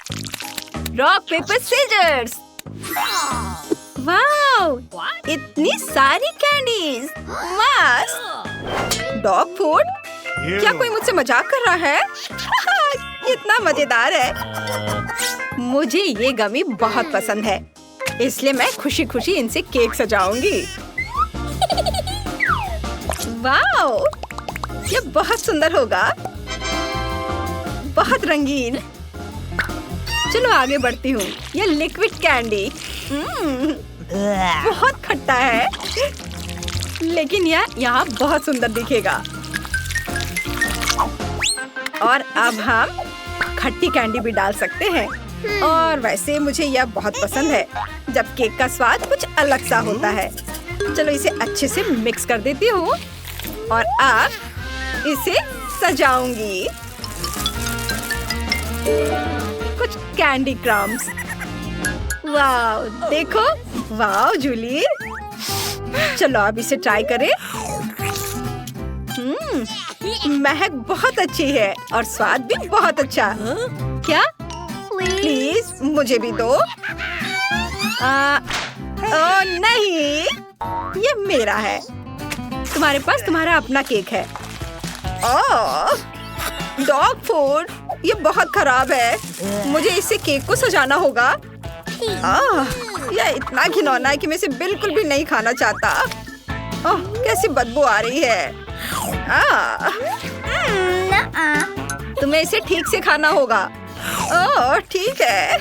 Rock paper seizures. Wow, इतनी सारी candies. मस्त। Dog food? क्या कोई मुझसे मजाक कर रहा है? कितना मजेदार है। मुझे ये गमी बहुत पसंद है, इसलिए मैं खुशी खुशी इनसे केक सजाऊंगी। वाओ, ये बहुत सुंदर होगा, बहुत रंगीन। चलो आगे बढ़ती हूँ। ये लिक्विड कैंडी बहुत खट्टा है, लेकिन यह यहाँ बहुत सुंदर दिखेगा। और अब हम खट्टी कैंडी भी डाल सकते हैं। और वैसे मुझे यह बहुत पसंद है जब केक का स्वाद कुछ अलग सा होता है। चलो इसे अच्छे से मिक्स कर देती हूँ और अब इसे सजाऊंगी। कुछ कैंडी क्रम्स। वाओ, देखो। वाओ जूली, चलो अब इसे ट्राई करें। महक बहुत अच्छी है और स्वाद भी बहुत अच्छा। क्या? प्लीज मुझे भी दो। ओह नहीं, ये मेरा है। तुम्हारे पास तुम्हारा अपना केक है। ओह, डॉग फूड, ये बहुत खराब है। मुझे इससे केक को सजाना होगा। यह इतना घिनौना है कि मैं इसे बिल्कुल भी नहीं खाना चाहता। ओह, कैसी बदबू आ रही है। तुम्हें इसे ठीक से खाना होगा। ओह ठीक है।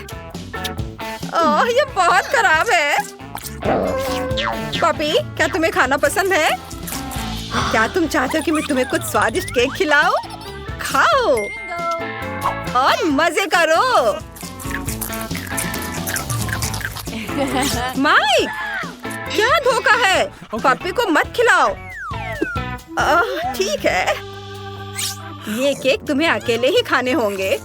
ओह, ये बहुत खराब है। पपी, क्या तुम्हें खाना पसंद है? क्या तुम चाहते हो कि मैं तुम्हें कुछ स्वादिष्ट केक खिलाऊं? खाओ और मजे करो। माइक, क्या धोखा है? पपी को मत खिलाओ। ठीक है, ये केक तुम्हें अकेले ही खाने होंगे।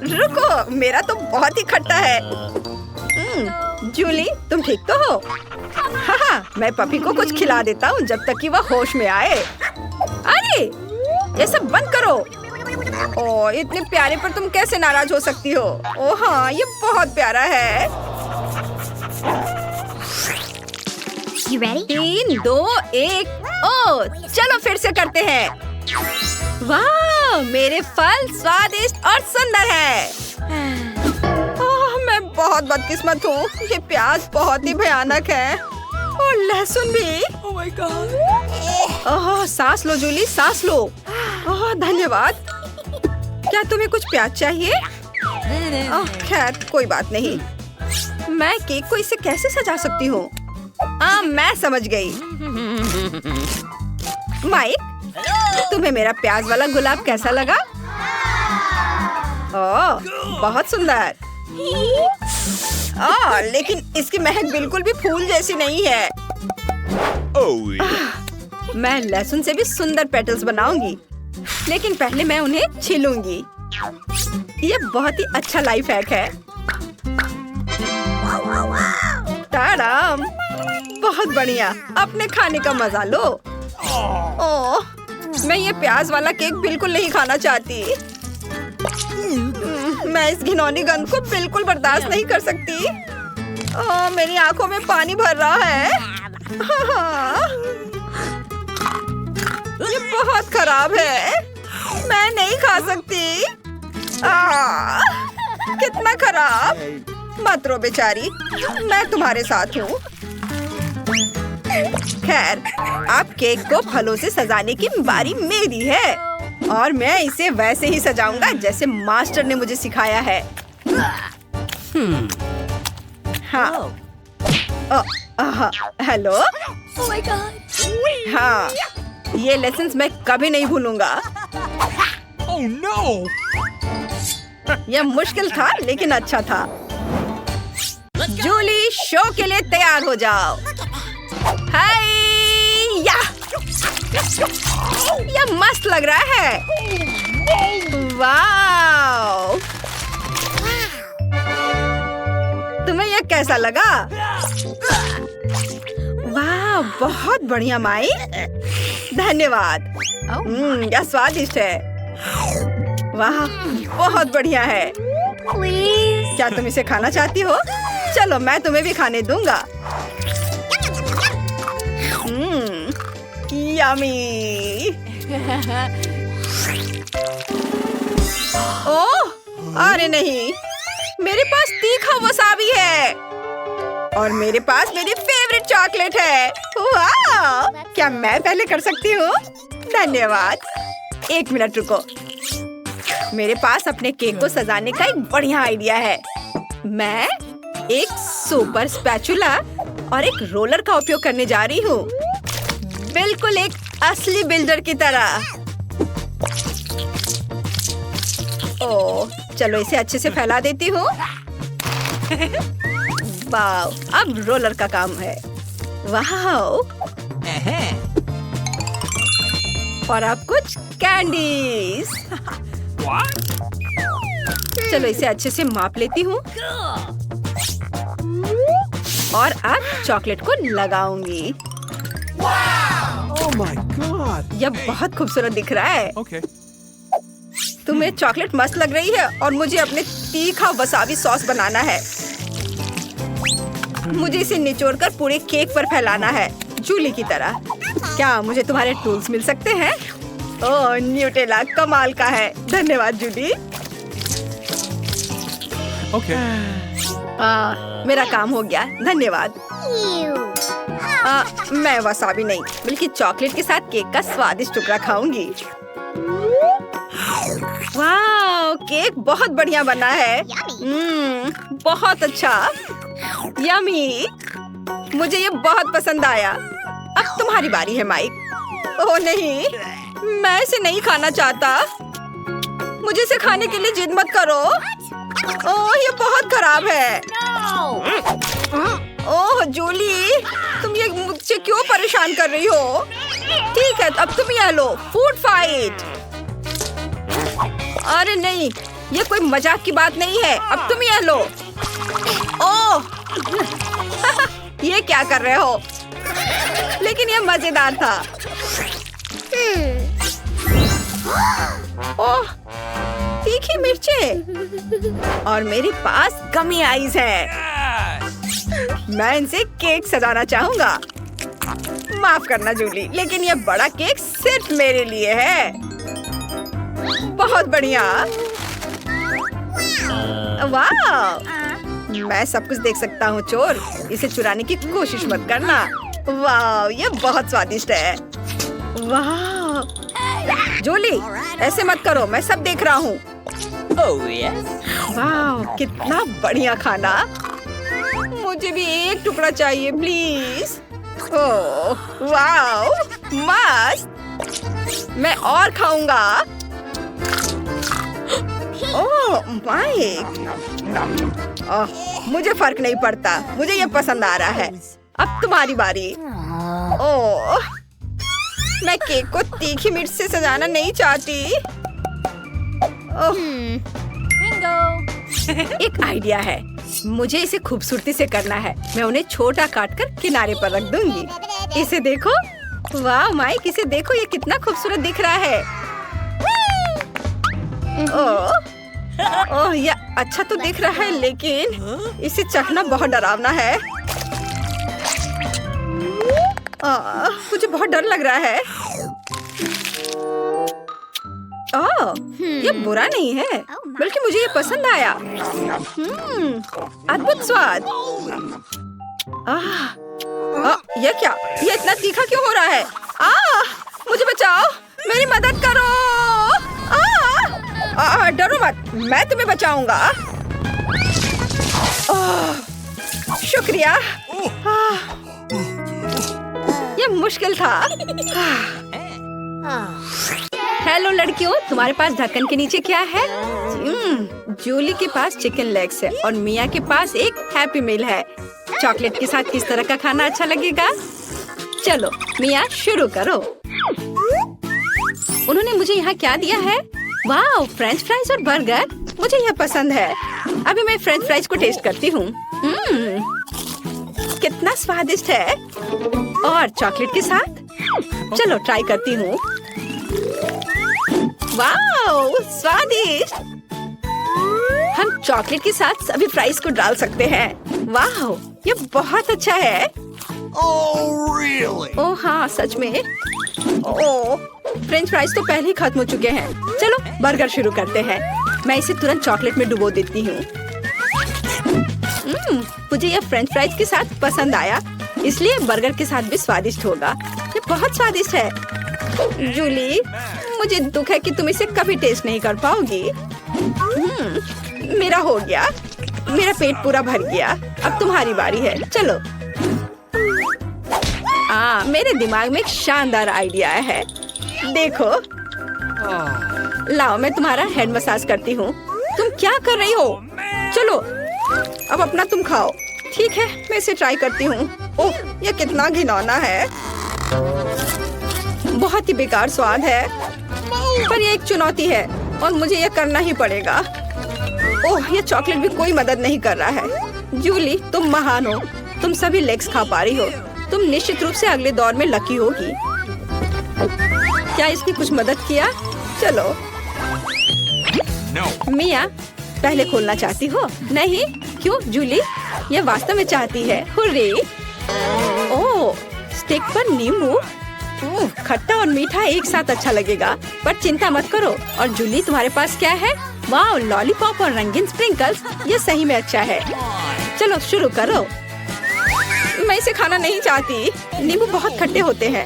रुको, मेरा तो बहुत ही खट्टा है। जूली, तुम ठीक तो हो? हाँ, मैं पपी को कुछ खिला देता हूँ जब तक कि वह होश में आए। अरे, ये सब बंद करो। ओह, इतने प्यारे पर तुम कैसे नाराज हो सकती हो? ओह हाँ, ये बहुत प्यारा है। You ready? 3, 2, 1। ओह, चलो फिर से करते हैं। वाह, मेरे फल स्वादिष्ट और सुंदर है। ओह, मैं बहुत बदकिस्मत हूँ। ये प्याज बहुत ही भयानक है और लहसुन भी। Oh my God! ओह, सांस लो जूली, सांस लो। ओह, धन्यवाद। क्या तुम्हें कुछ प्याज चाहिए? ओह, खैर कोई बात नहीं। मैं केक को इससे कैसे सजा सकती हूँ? मैं समझ गई। माइक, तुम्हें मेरा प्याज वाला गुलाब कैसा लगा? ओह, बहुत सुंदर। लेकिन इसकी महक बिल्कुल भी फूल जैसी नहीं है। मैं लहसुन से भी सुंदर पेटल्स बनाऊंगी, लेकिन पहले मैं उन्हें छीलूंगी। ये बहुत ही अच्छा लाइफ हैक है। ताराम, बहुत बढ़िया। अपने खाने का मजा लो। ओह, मैं ये प्याज वाला केक बिल्कुल नहीं खाना चाहती। मैं इस घिनौनी गंध को बिल्कुल बर्दाश्त नहीं कर सकती। ओह, मेरी आंखों में पानी भर रहा है। ये बहुत खराब है। मैं नहीं खा सकती। कितना खराब। मत रो बेचारी, मैं तुम्हारे साथ हूँ। खैर, अब केक को फलों से सजाने की बारी मेरी है और मैं इसे वैसे ही सजाऊंगा जैसे मास्टर ने मुझे सिखाया है। हाँ। हेलो। Oh my God! हाँ, ये लेसन्स मैं कभी नहीं भूलूंगा। Oh no! यह मुश्किल था लेकिन अच्छा था। जूली, शो के लिए तैयार हो जाओ। हाय या! यह मस्त लग रहा है। वाओ! तुम्हें यह कैसा लगा? वाह, बहुत बढ़िया माई। धन्यवाद। यह स्वादिष्ट है। वाह, बहुत बढ़िया है। Please. क्या तुम इसे खाना चाहती हो? चलो मैं तुम्हें भी खाने दूंगा। यम्मी। ओह, अरे नहीं, मेरे पास तीखा वसाबी है और मेरे पास मेरी फेवरेट चॉकलेट है। वाह, क्या मैं पहले कर सकती हूँ? धन्यवाद। एक मिनट रुको, मेरे पास अपने केक को सजाने का एक बढ़िया आइडिया है। मैं एक सुपर स्पैचुला और एक रोलर का उपयोग करने जा रही हूँ, बिल्कुल एक असली बिल्डर की तरह। ओह, चलो इसे अच्छे से फैला देती हूँ। वाओ, अब रोलर का काम है। वाओ, और अब कुछ कैंडीज। What? चलो इसे अच्छे से माप लेती हूँ और अब चॉकलेट को लगाऊंगी। Oh my god. यह बहुत खूबसूरत दिख रहा है। Okay. तुम्हें चॉकलेट मस्त लग रही है और मुझे अपने तीखा वसाबी सॉस बनाना है। मुझे इसे निचोड़कर पूरे केक पर फैलाना है, जूली की तरह। क्या मुझे तुम्हारे टूल्स मिल सकते हैं? ओह, न्यूटेला कमाल का है। धन्यवाद जूली। Okay. मेरा काम हो गया, धन्यवाद। Ew. मैं वसाबी नहीं, बल्कि चॉकलेट के साथ केक का स्वादिष्ट टुकड़ा खाऊंगी। वाह, केक बहुत बढ़िया बना है। बहुत अच्छा, यम्मी। मुझे ये बहुत पसंद आया। अब तुम्हारी बारी है माइक। ओह नहीं, मैं इसे नहीं खाना चाहता। मुझे इसे खाने के लिए जिद मत करो। ओह, ये बहुत खराब है। ओह जूली, तुम ये मुझसे क्यों परेशान कर रही हो? ठीक है, अब तुम यह लो, फूड फाइट। अरे नहीं, ये कोई मजाक की बात नहीं है। अब तुम यह लो। ओह, ये क्या कर रहे हो? लेकिन ये मजेदार था। ओह, तीखी मिर्चें और मेरे पास गमी आइज है। मैं इनसे केक सजाना चाहूंगा। माफ करना जूली, लेकिन ये बड़ा केक सिर्फ मेरे लिए है। बहुत बढ़िया। वाह, मैं सब कुछ देख सकता हूँ चोर। इसे चुराने की कोशिश मत करना। वाह, ये बहुत स्वादिष्ट है। वाह जूली, ऐसे मत करो, मैं सब देख रहा हूँ। Oh yes. वाह, कितना बढ़िया खाना। मुझे भी एक टुकड़ा चाहिए प्लीज। ओह वाह, मस्त। मैं और खाऊंगा। ओह माइक, मुझे फर्क नहीं पड़ता, मुझे ये पसंद आ रहा है। अब तुम्हारी बारी। ओह, मैं केक को तीखी मिर्च से सजाना नहीं चाहती। ओह, एक आइडिया है। मुझे इसे खूबसूरती से करना है। मैं उन्हें छोटा काटकर किनारे पर रख दूंगी। इसे देखो। वाह माइक, इसे देखो, ये कितना खूबसूरत दिख रहा है। ओह, ये अच्छा तो दिख रहा है, लेकिन इसे चखना बहुत डरावना है। मुझे बहुत डर लग रहा है। ओह, ये बुरा नहीं है, बल्कि मुझे ये पसंद आया। अद्भुत स्वाद। ये क्या? ये इतना तीखा क्यों हो रहा है? मुझे बचाओ, मेरी मदद करो। डरो मत, मैं तुम्हें बचाऊंगा। शुक्रिया। ये मुश्किल था। हेलो लड़कियों, तुम्हारे पास ढक्कन के नीचे क्या है? जूली के पास चिकन लेग्स है और मिया के पास एक हैप्पी मील है। चॉकलेट के साथ किस तरह का खाना अच्छा लगेगा? चलो मिया, शुरू करो। उन्होंने मुझे यहाँ क्या दिया है? वाह, फ्रेंच फ्राइज और बर्गर। मुझे यह पसंद है। अभी मैं फ्रेंच फ्राइज को टेस्ट करती हूँ। कितना स्वादिष्ट है। और चॉकलेट के साथ? चलो ट्राई करती हूँ। वाओ, स्वादिष्ट। हम चॉकलेट के साथ सभी फ्राइज को डाल सकते हैं। वाओ, ये बहुत अच्छा है। Oh, really? ओह हाँ, सच में। ओह, फ्रेंच फ्राइज तो पहले ही खत्म हो चुके हैं। चलो बर्गर शुरू करते हैं। मैं इसे तुरंत चॉकलेट में डुबो देती हूँ। मुझे यह फ्रेंच फ्राइज के साथ पसंद आया, इसलिए बर्गर के साथ भी स्वादिष्ट होगा। ये बहुत स्वादिष्ट है। जूली, मुझे दुख है कि तुम इसे कभी टेस्ट नहीं कर पाओगी। मेरा हो गया, मेरा पेट पूरा भर गया। अब तुम्हारी बारी है, चलो। मेरे दिमाग में एक शानदार आइडिया है। देखो, लाओ मैं तुम्हारा हेड मसाज करती हूँ। तुम क्या कर रही हो? चलो, अब अपना तुम खाओ। ठीक है, मैं इसे ट्राई करती हूँ। ओह, ये कितना घिनौना है। बहुत ही बेकार स्वाद है, पर ये एक चुनौती है और मुझे ये करना ही पड़ेगा। ओह, ये चॉकलेट भी कोई मदद नहीं कर रहा है। जूली, तुम महान हो। तुम सभी लेग्स खा पा रही हो। तुम निश्चित रूप से अगले दौर में लकी होगी। क्या इसने कुछ मदद किया? चलो। No. मिया, पहले खोलना चाहती हो? नहीं, क्यों जूली? ये वास्तव में चाहती है। हुर्रे! ओह, स्टिक पर नींबू। खट्टा और मीठा एक साथ अच्छा लगेगा, पर चिंता मत करो। और जूली, तुम्हारे पास क्या है? वाह, लॉलीपॉप और रंगीन स्प्रिंकल्स। ये सही में अच्छा है। चलो शुरू करो। मैं इसे खाना नहीं चाहती। नींबू बहुत खट्टे होते हैं।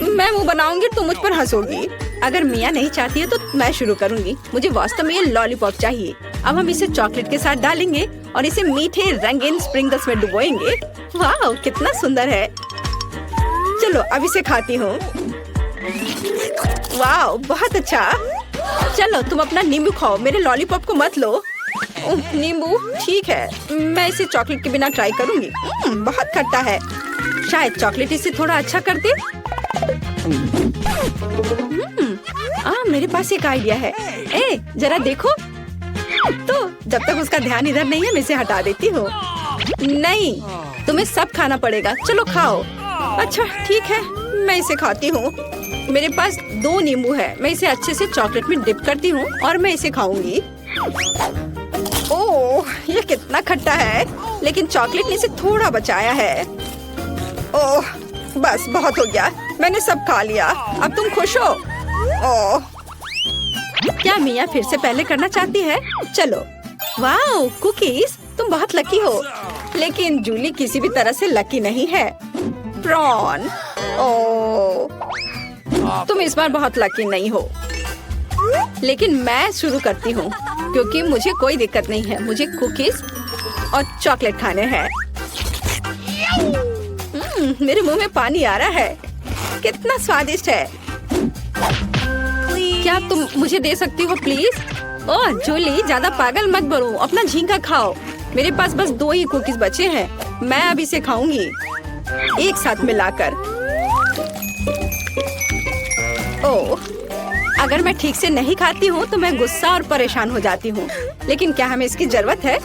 मैं मुंह बनाऊंगी, तुम मुझ पर हंसोगी। अगर मिया नहीं चाहती है तो मैं शुरू करूंगी। मुझे वास्तव में ये लॉलीपॉप चाहिए। अब हम इसे चॉकलेट के साथ डालेंगे और इसे मीठे रंगीन स्प्रिंकल्स में डुबोएंगे। वाह, कितना सुंदर है। चलो अब इसे खाती हूँ। वाह, बहुत अच्छा। चलो तुम अपना नींबू खाओ, मेरे लॉलीपॉप को मत लो। नींबू ठीक है, मैं इसे चॉकलेट के बिना ट्राई करूंगी। बहुत खट्टा है। शायद चॉकलेट इसे थोड़ा अच्छा कर दे। मेरे पास एक आइडिया है। जरा देखो। तो जब तक उसका ध्यान इधर नहीं है, मैं इसे हटा देती हूँ। नहीं, तुम्हें सब खाना पड़ेगा। चलो खाओ। अच्छा ठीक है, मैं इसे खाती हूँ। मेरे पास 2 नींबू है। मैं इसे अच्छे से चॉकलेट में डिप करती हूँ और मैं इसे खाऊंगी। ओह, ये कितना खट्टा है, लेकिन चॉकलेट ने इसे थोड़ा बचाया है। ओह, बस बहुत हो गया। मैंने सब खा लिया। अब तुम खुश हो? ओह, क्या मिया फिर से पहले करना चाहती है? चलो। वाह, कुकीज, तुम बहुत लकी हो। लेकिन जूली किसी भी तरह से लकी नहीं है। प्रॉन, ओह, तुम इस बार बहुत लकी नहीं हो। लेकिन मैं शुरू करती हूँ, क्योंकि मुझे कोई दिक्कत नहीं है। मुझे कुकीज और चॉकलेट खाने हैं। मेरे मुंह में पानी आ रहा है। कितना स्वादिष्ट है। क्या तुम मुझे दे सकती हो प्लीज? ओह जूली, ज्यादा पागल मत बनो। अपना झींगा खाओ। मेरे पास बस 2 ही कुकीज बचे हैं। मैं अब इसे खाऊंगी एक साथ मिलाकर। ओह, अगर मैं ठीक से नहीं खाती हूँ तो मैं गुस्सा और परेशान हो जाती हूँ। लेकिन क्या हमें इसकी जरूरत है?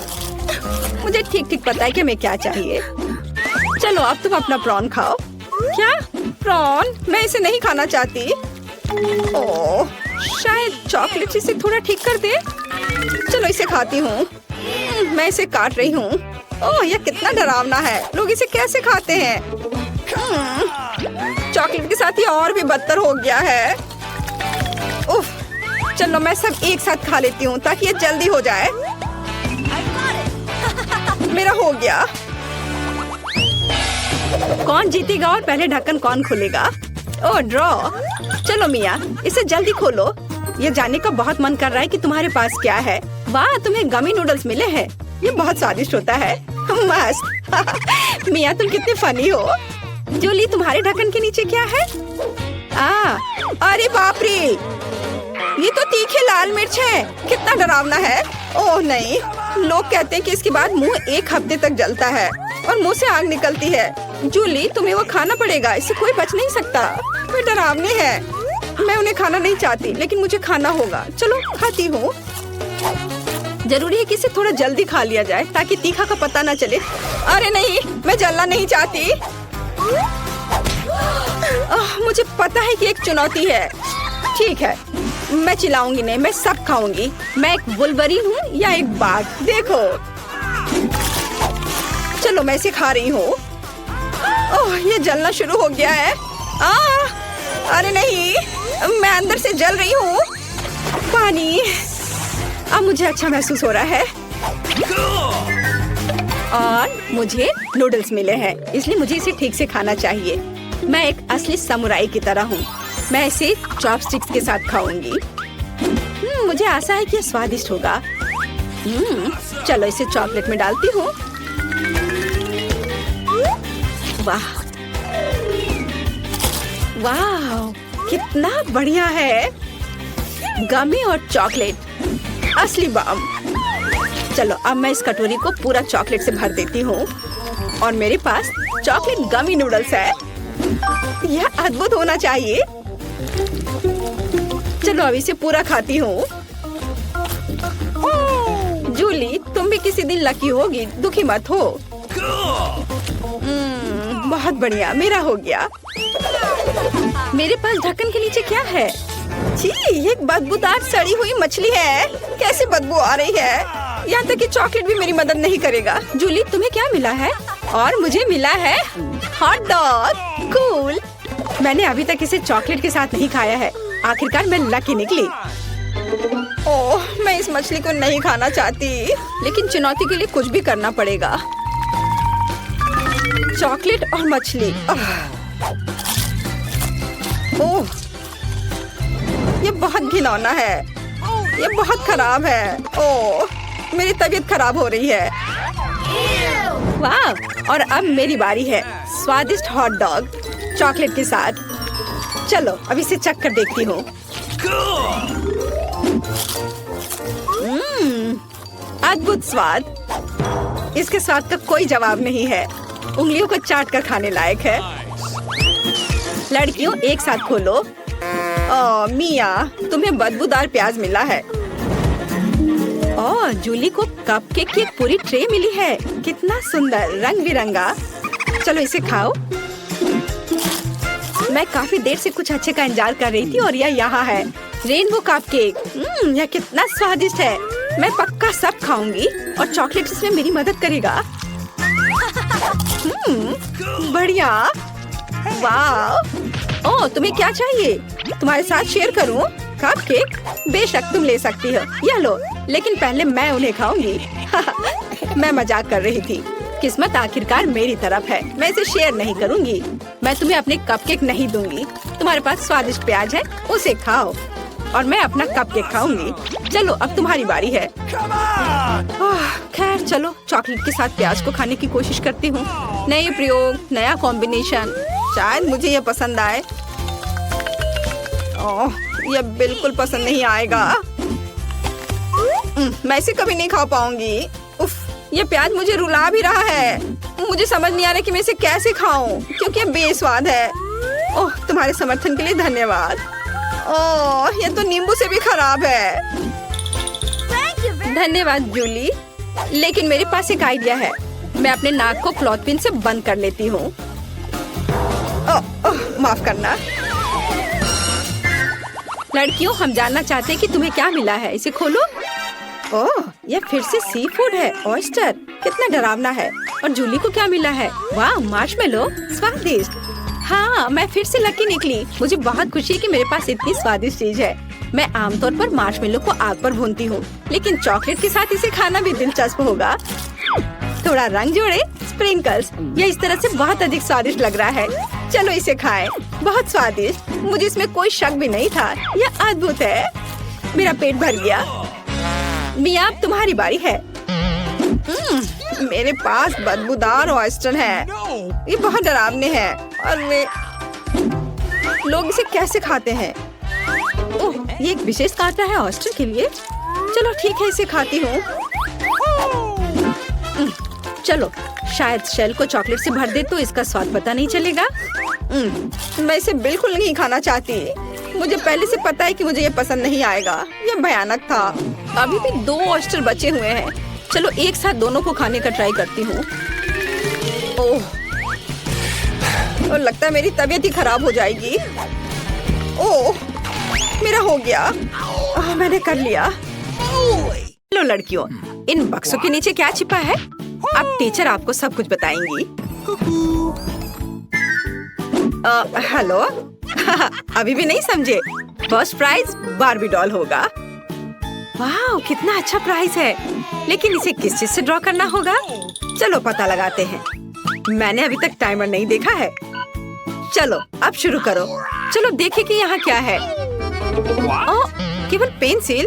मुझे ठीक ठीक पता है कि हमें क्या चाहिए। चलो अब तुम अपना प्रॉन खाओ। क्या प्रॉन? मैं इसे नहीं खाना चाहती। ओह, शायद चॉकलेट इसे थोड़ा ठीक कर दे। चलो इसे खाती हूँ। मैं इसे काट रही हूँ। ओह, यह कितना डरावना है। लोग इसे कैसे खाते हैं? चॉकलेट के साथ ये और भी बदतर हो गया है। उफ, चलो मैं सब एक साथ खा लेती हूँ ताकि ये जल्दी हो जाए। मेरा हो गया। कौन जीतेगा और पहले ढक्कन कौन खोलेगा? ओह, ड्रॉ। चलो मिया, इसे जल्दी खोलो। ये जानने का बहुत मन कर रहा है कि तुम्हारे पास क्या है। वाह, तुम्हें गमी नूडल्स मिले हैं। ये बहुत स्वादिष्ट होता है। मस्त। मिया, तुम कितनी फनी हो। जूली, तुम्हारे ढक्कन के नीचे क्या है? अरे बाप रे, ये तो तीखे लाल मिर्च है। कितना डरावना है। ओह नहीं, लोग कहते हैं कि इसके बाद मुंह 1 हफ्ते तक जलता है और मुंह से आग निकलती है। जूली, तुम्हें वो खाना पड़ेगा। इससे कोई बच नहीं सकता। वे डरावने हैं। मैं उन्हें खाना नहीं चाहती, लेकिन मुझे खाना होगा। चलो खाती हूँ। जरूरी है कि इसे थोड़ा जल्दी खा लिया जाए ताकि तीखा का पता न चले। अरे नहीं, मैं जलना नहीं चाहती। मुझे पता है कि एक चुनौती है। ठीक है, मैं चिल्लाऊंगी नहीं, मैं सब खाऊंगी। मैं एक वुल्वरीन हूँ या एक बाघ, देखो। चलो मैं इसे खा रही हूँ। ओह, ये जलना शुरू हो गया है। अरे नहीं, मैं अंदर से जल रही हूँ। पानी। अब मुझे अच्छा महसूस हो रहा है और मुझे नूडल्स मिले हैं, इसलिए मुझे इसे ठीक से खाना चाहिए। मैं एक असली समुराई की तरह हूँ। मैं इसे चॉपस्टिक्स के साथ खाऊंगी। मुझे आशा है कि यह स्वादिष्ट होगा। चलो इसे चॉकलेट में डालती हूँ। वाह वाह, कितना बढ़िया है। गमी और चॉकलेट, असली बम। चलो अब मैं इस कटोरी को पूरा चॉकलेट से भर देती हूँ और मेरे पास चॉकलेट गमी नूडल्स है। यह अद्भुत होना चाहिए। चलो अब इसे पूरा खाती हूँ। जूली, तुम भी किसी दिन लकी होगी, दुखी मत हो। बहुत बढ़िया, मेरा हो गया। मेरे पास ढक्कन के नीचे क्या है? छी, एक बदबूदार सड़ी हुई मछली है। कैसे बदबू आ रही है? यहाँ तक कि चॉकलेट भी मेरी मदद नहीं करेगा। जूली, तुम्हें क्या मिला है? और मुझे मिला है हॉट डॉग। कूल। मैंने अभी तक इसे चॉकलेट के साथ नहीं खाया है। आखिरकार मैं लकी निकली। ओह, मैं इस मछली को नहीं खाना चाहती, लेकिन चुनौती के लिए कुछ भी करना पड़ेगा। चॉकलेट और मछली। ओह, ये बहुत घिनौना है। ये बहुत खराब है। ओह, मेरी तबीयत खराब हो रही है। वाह, और अब मेरी बारी है। स्वादिष्ट हॉट डॉग चॉकलेट के साथ। चलो अब इसे चख कर देखती हूँ। अद्भुत स्वाद। इसके स्वाद का कोई जवाब नहीं है। उंगलियों को चाट कर खाने लायक है। लड़कियों, एक साथ खोलो। ओह मिया, तुम्हें बदबूदार प्याज मिला है। ओह, जूली को कपकेक की एक पूरी ट्रे मिली है। कितना सुंदर, रंग बिरंगा। चलो इसे खाओ। मैं काफी देर से कुछ अच्छे का इंतजार कर रही थी और यह यहाँ है, रेनबो कपकेक। यह कितना स्वादिष्ट है। मैं पक्का सब खाऊंगी और चॉकलेट इसमें मेरी मदद करेगा। बढ़िया। वाह। ओह, तुम्हें क्या चाहिए? तुम्हारे साथ शेयर करूं? कपकेक? बेशक तुम ले सकती हो। यह लो, लेकिन पहले मैं उन्हें खाऊंगी। मैं मजाक कर रही थी। किस्मत आखिरकार मेरी तरफ है। मैं इसे शेयर नहीं करूंगी। मैं तुम्हें अपने कपकेक नहीं दूंगी। तुम्हारे पास स्वादिष्ट प्याज है, उसे खाओ और मैं अपना कपकेक खाऊंगी। चलो अब तुम्हारी बारी है। खैर चलो, चॉकलेट के साथ प्याज को खाने की कोशिश करती हूँ। नए प्रयोग, नया कॉम्बिनेशन। शायद मुझे यह पसंद आए। ओह, यह बिल्कुल पसंद नहीं आएगा। मैं इसे कभी नहीं खा पाऊंगी। उफ, ये प्याज मुझे रुला भी रहा है। मुझे समझ नहीं आ रहा कि मैं इसे कैसे खाऊं, क्योंकि ये बेस्वाद है। ओह, तुम्हारे समर्थन के लिए धन्यवाद। ओह, ये तो नींबू से भी खराब है। धन्यवाद जूली, लेकिन मेरे पास एक आइडिया है। मैं अपने नाक को क्लॉथ पिन से बंद कर लेती हूँ। माफ करना। लड़कियों, हम जानना चाहते हैं कि तुम्हें क्या मिला है। इसे खोलो। ओह, यह फिर से सी फूड है, ऑयस्टर। कितना डरावना है। और जूली को क्या मिला है? वाह, मार्शमेलो, स्वादिष्ट। हाँ, मैं फिर से लकी निकली। मुझे बहुत खुशी है कि मेरे पास इतनी स्वादिष्ट चीज है। मैं आमतौर पर मार्शमेलो को आग पर भूनती हूँ, लेकिन चॉकलेट के साथ इसे खाना भी दिलचस्प होगा। थोड़ा रंग जोड़े, स्प्रिंकल्स। यह इस तरह से बहुत अधिक स्वादिष्ट लग रहा है। चलो इसे खाएं। बहुत स्वादिष्ट। मुझे इसमें कोई शक भी नहीं था। यह अद्भुत है। मेरा पेट भर गया। मिया, अब तुम्हारी बारी है। मेरे पास बदबूदार ऑयस्टर है। ये बहुत डरावने हैं और वे लोग इसे कैसे खाते हैं? ओह, ये एक विशेष कांटा है ऑयस्टर के लिए। चलो ठीक है, इसे खाती हूँ। चलो, शायद शेल को चॉकलेट से भर दे तो इसका स्वाद पता नहीं चलेगा। मैं इसे बिल्कुल नहीं खाना चाहती। मुझे पहले से पता है कि मुझे ये पसंद नहीं आएगा। ये भयानक था। अभी भी 2 ऑयस्टर बचे हुए हैं। चलो एक साथ दोनों को खाने का ट्राई करती हूँ। ओह, और लगता है मेरी तबीयत ही खराब हो जाएगी। ओह, मेरा हो गया। मैंने कर लिया। लो लड़कियों, इन बक्सों के नीचे क्या छिपा है? अब टीचर आपको सब कुछ बताएंगी। हेलो। अभी भी नहीं समझे? फर्स्ट प्राइज बार्बी डॉल होगा। वाह, कितना अच्छा प्राइज है। लेकिन इसे किस चीज से ड्रॉ करना होगा? चलो पता लगाते हैं। मैंने अभी तक टाइमर नहीं देखा है। चलो अब शुरू करो। चलो देखें कि यहाँ क्या है। ओह, केवल पेंसिल।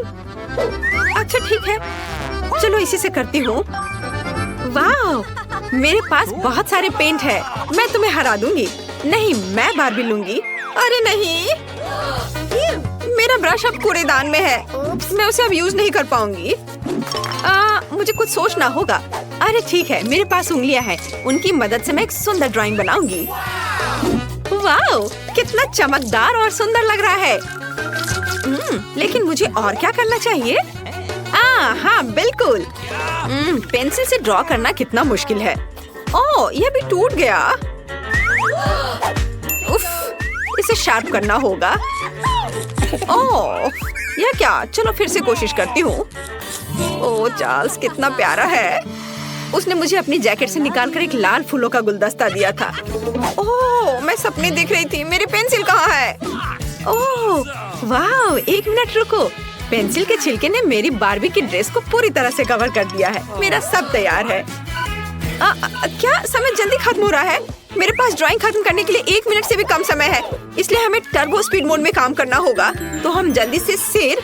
अच्छा ठीक है, चलो इसी से करती हूँ। वाह, मेरे पास बहुत सारे पेंट है। मैं तुम्हें हरा दूंगी। नहीं, मैं बार्बी लूंगी। अरे नहीं, मेरा ब्रश अब कूड़ेदान में है। मैं उसे अब यूज नहीं कर पाऊंगी। मुझे कुछ सोचना होगा। अरे ठीक है, मेरे पास उंगलियां हैं। उनकी मदद से मैं एक सुंदर ड्राइंग बनाऊंगी। वाह, कितना चमकदार और सुंदर लग रहा है। लेकिन मुझे और क्या करना चाहिए? हाँ बिल्कुल। पेंसिल से ड्रॉ करना कितना मुश्किल है। ओह, यह भी टूट गया। उफ, इसे शार्प करना होगा। ओह, यह क्या? चलो फिर से कोशिश करती हूँ। ओह, चार्ल्स कितना प्यारा है। उसने मुझे अपनी जैकेट से निकालकर एक लाल फूलों का गुलदस्ता दिया था। ओह, मैं सपने देख रही थी। मेरी पेंसिल कहाँ है? ओह, वाह, एक मिनट रुको। पेंसिल के छिलके ने मेरी बार्बी की ड्रेस को पूरी तरह से कवर कर दिया है। मेरा सब तैयार है। क्या समय जल्दी खत्म हो रहा है? मेरे पास ड्राइंग खत्म करने के लिए 1 मिनट से भी कम समय है, इसलिए हमें टर्बो स्पीड मोड में काम करना होगा। तो हम जल्दी से सिर,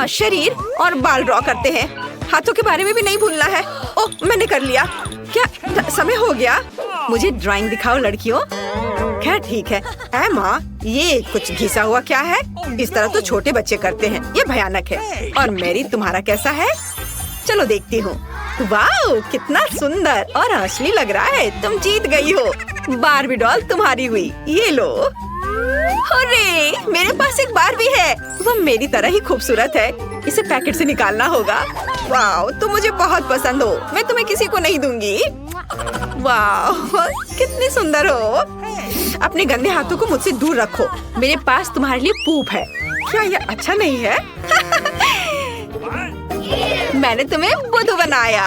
शरीर और बाल ड्रॉ करते हैं। हाथों के बारे में भी नहीं भूलना है। ओह, मैंने कर लिया। क्या समय हो गया? मुझे ड्राइंग दिखाओ लड़कियों। खैर ठीक है। एमा, ये कुछ घिसा हुआ क्या है? इस तरह तो छोटे बच्चे करते हैं। ये भयानक है। और मेरी, तुम्हारा कैसा है? चलो देखती हूँ। वाह, कितना सुंदर और असली लग रहा है। तुम जीत गई हो। बार्बी डॉल तुम्हारी हुई। ये लो। अरे, मेरे पास एक बार्बी है। वो मेरी तरह ही खूबसूरत है। इसे पैकेट से निकालना होगा। वाह, तुम मुझे बहुत पसंद हो। मैं तुम्हें किसी को नहीं दूंगी। वाह, कितनी सुंदर हो। अपने गंदे हाथों को मुझसे दूर रखो। मेरे पास तुम्हारे लिए पूप है। क्या यह अच्छा नहीं है? मैंने तुम्हें बुद्धू बनाया।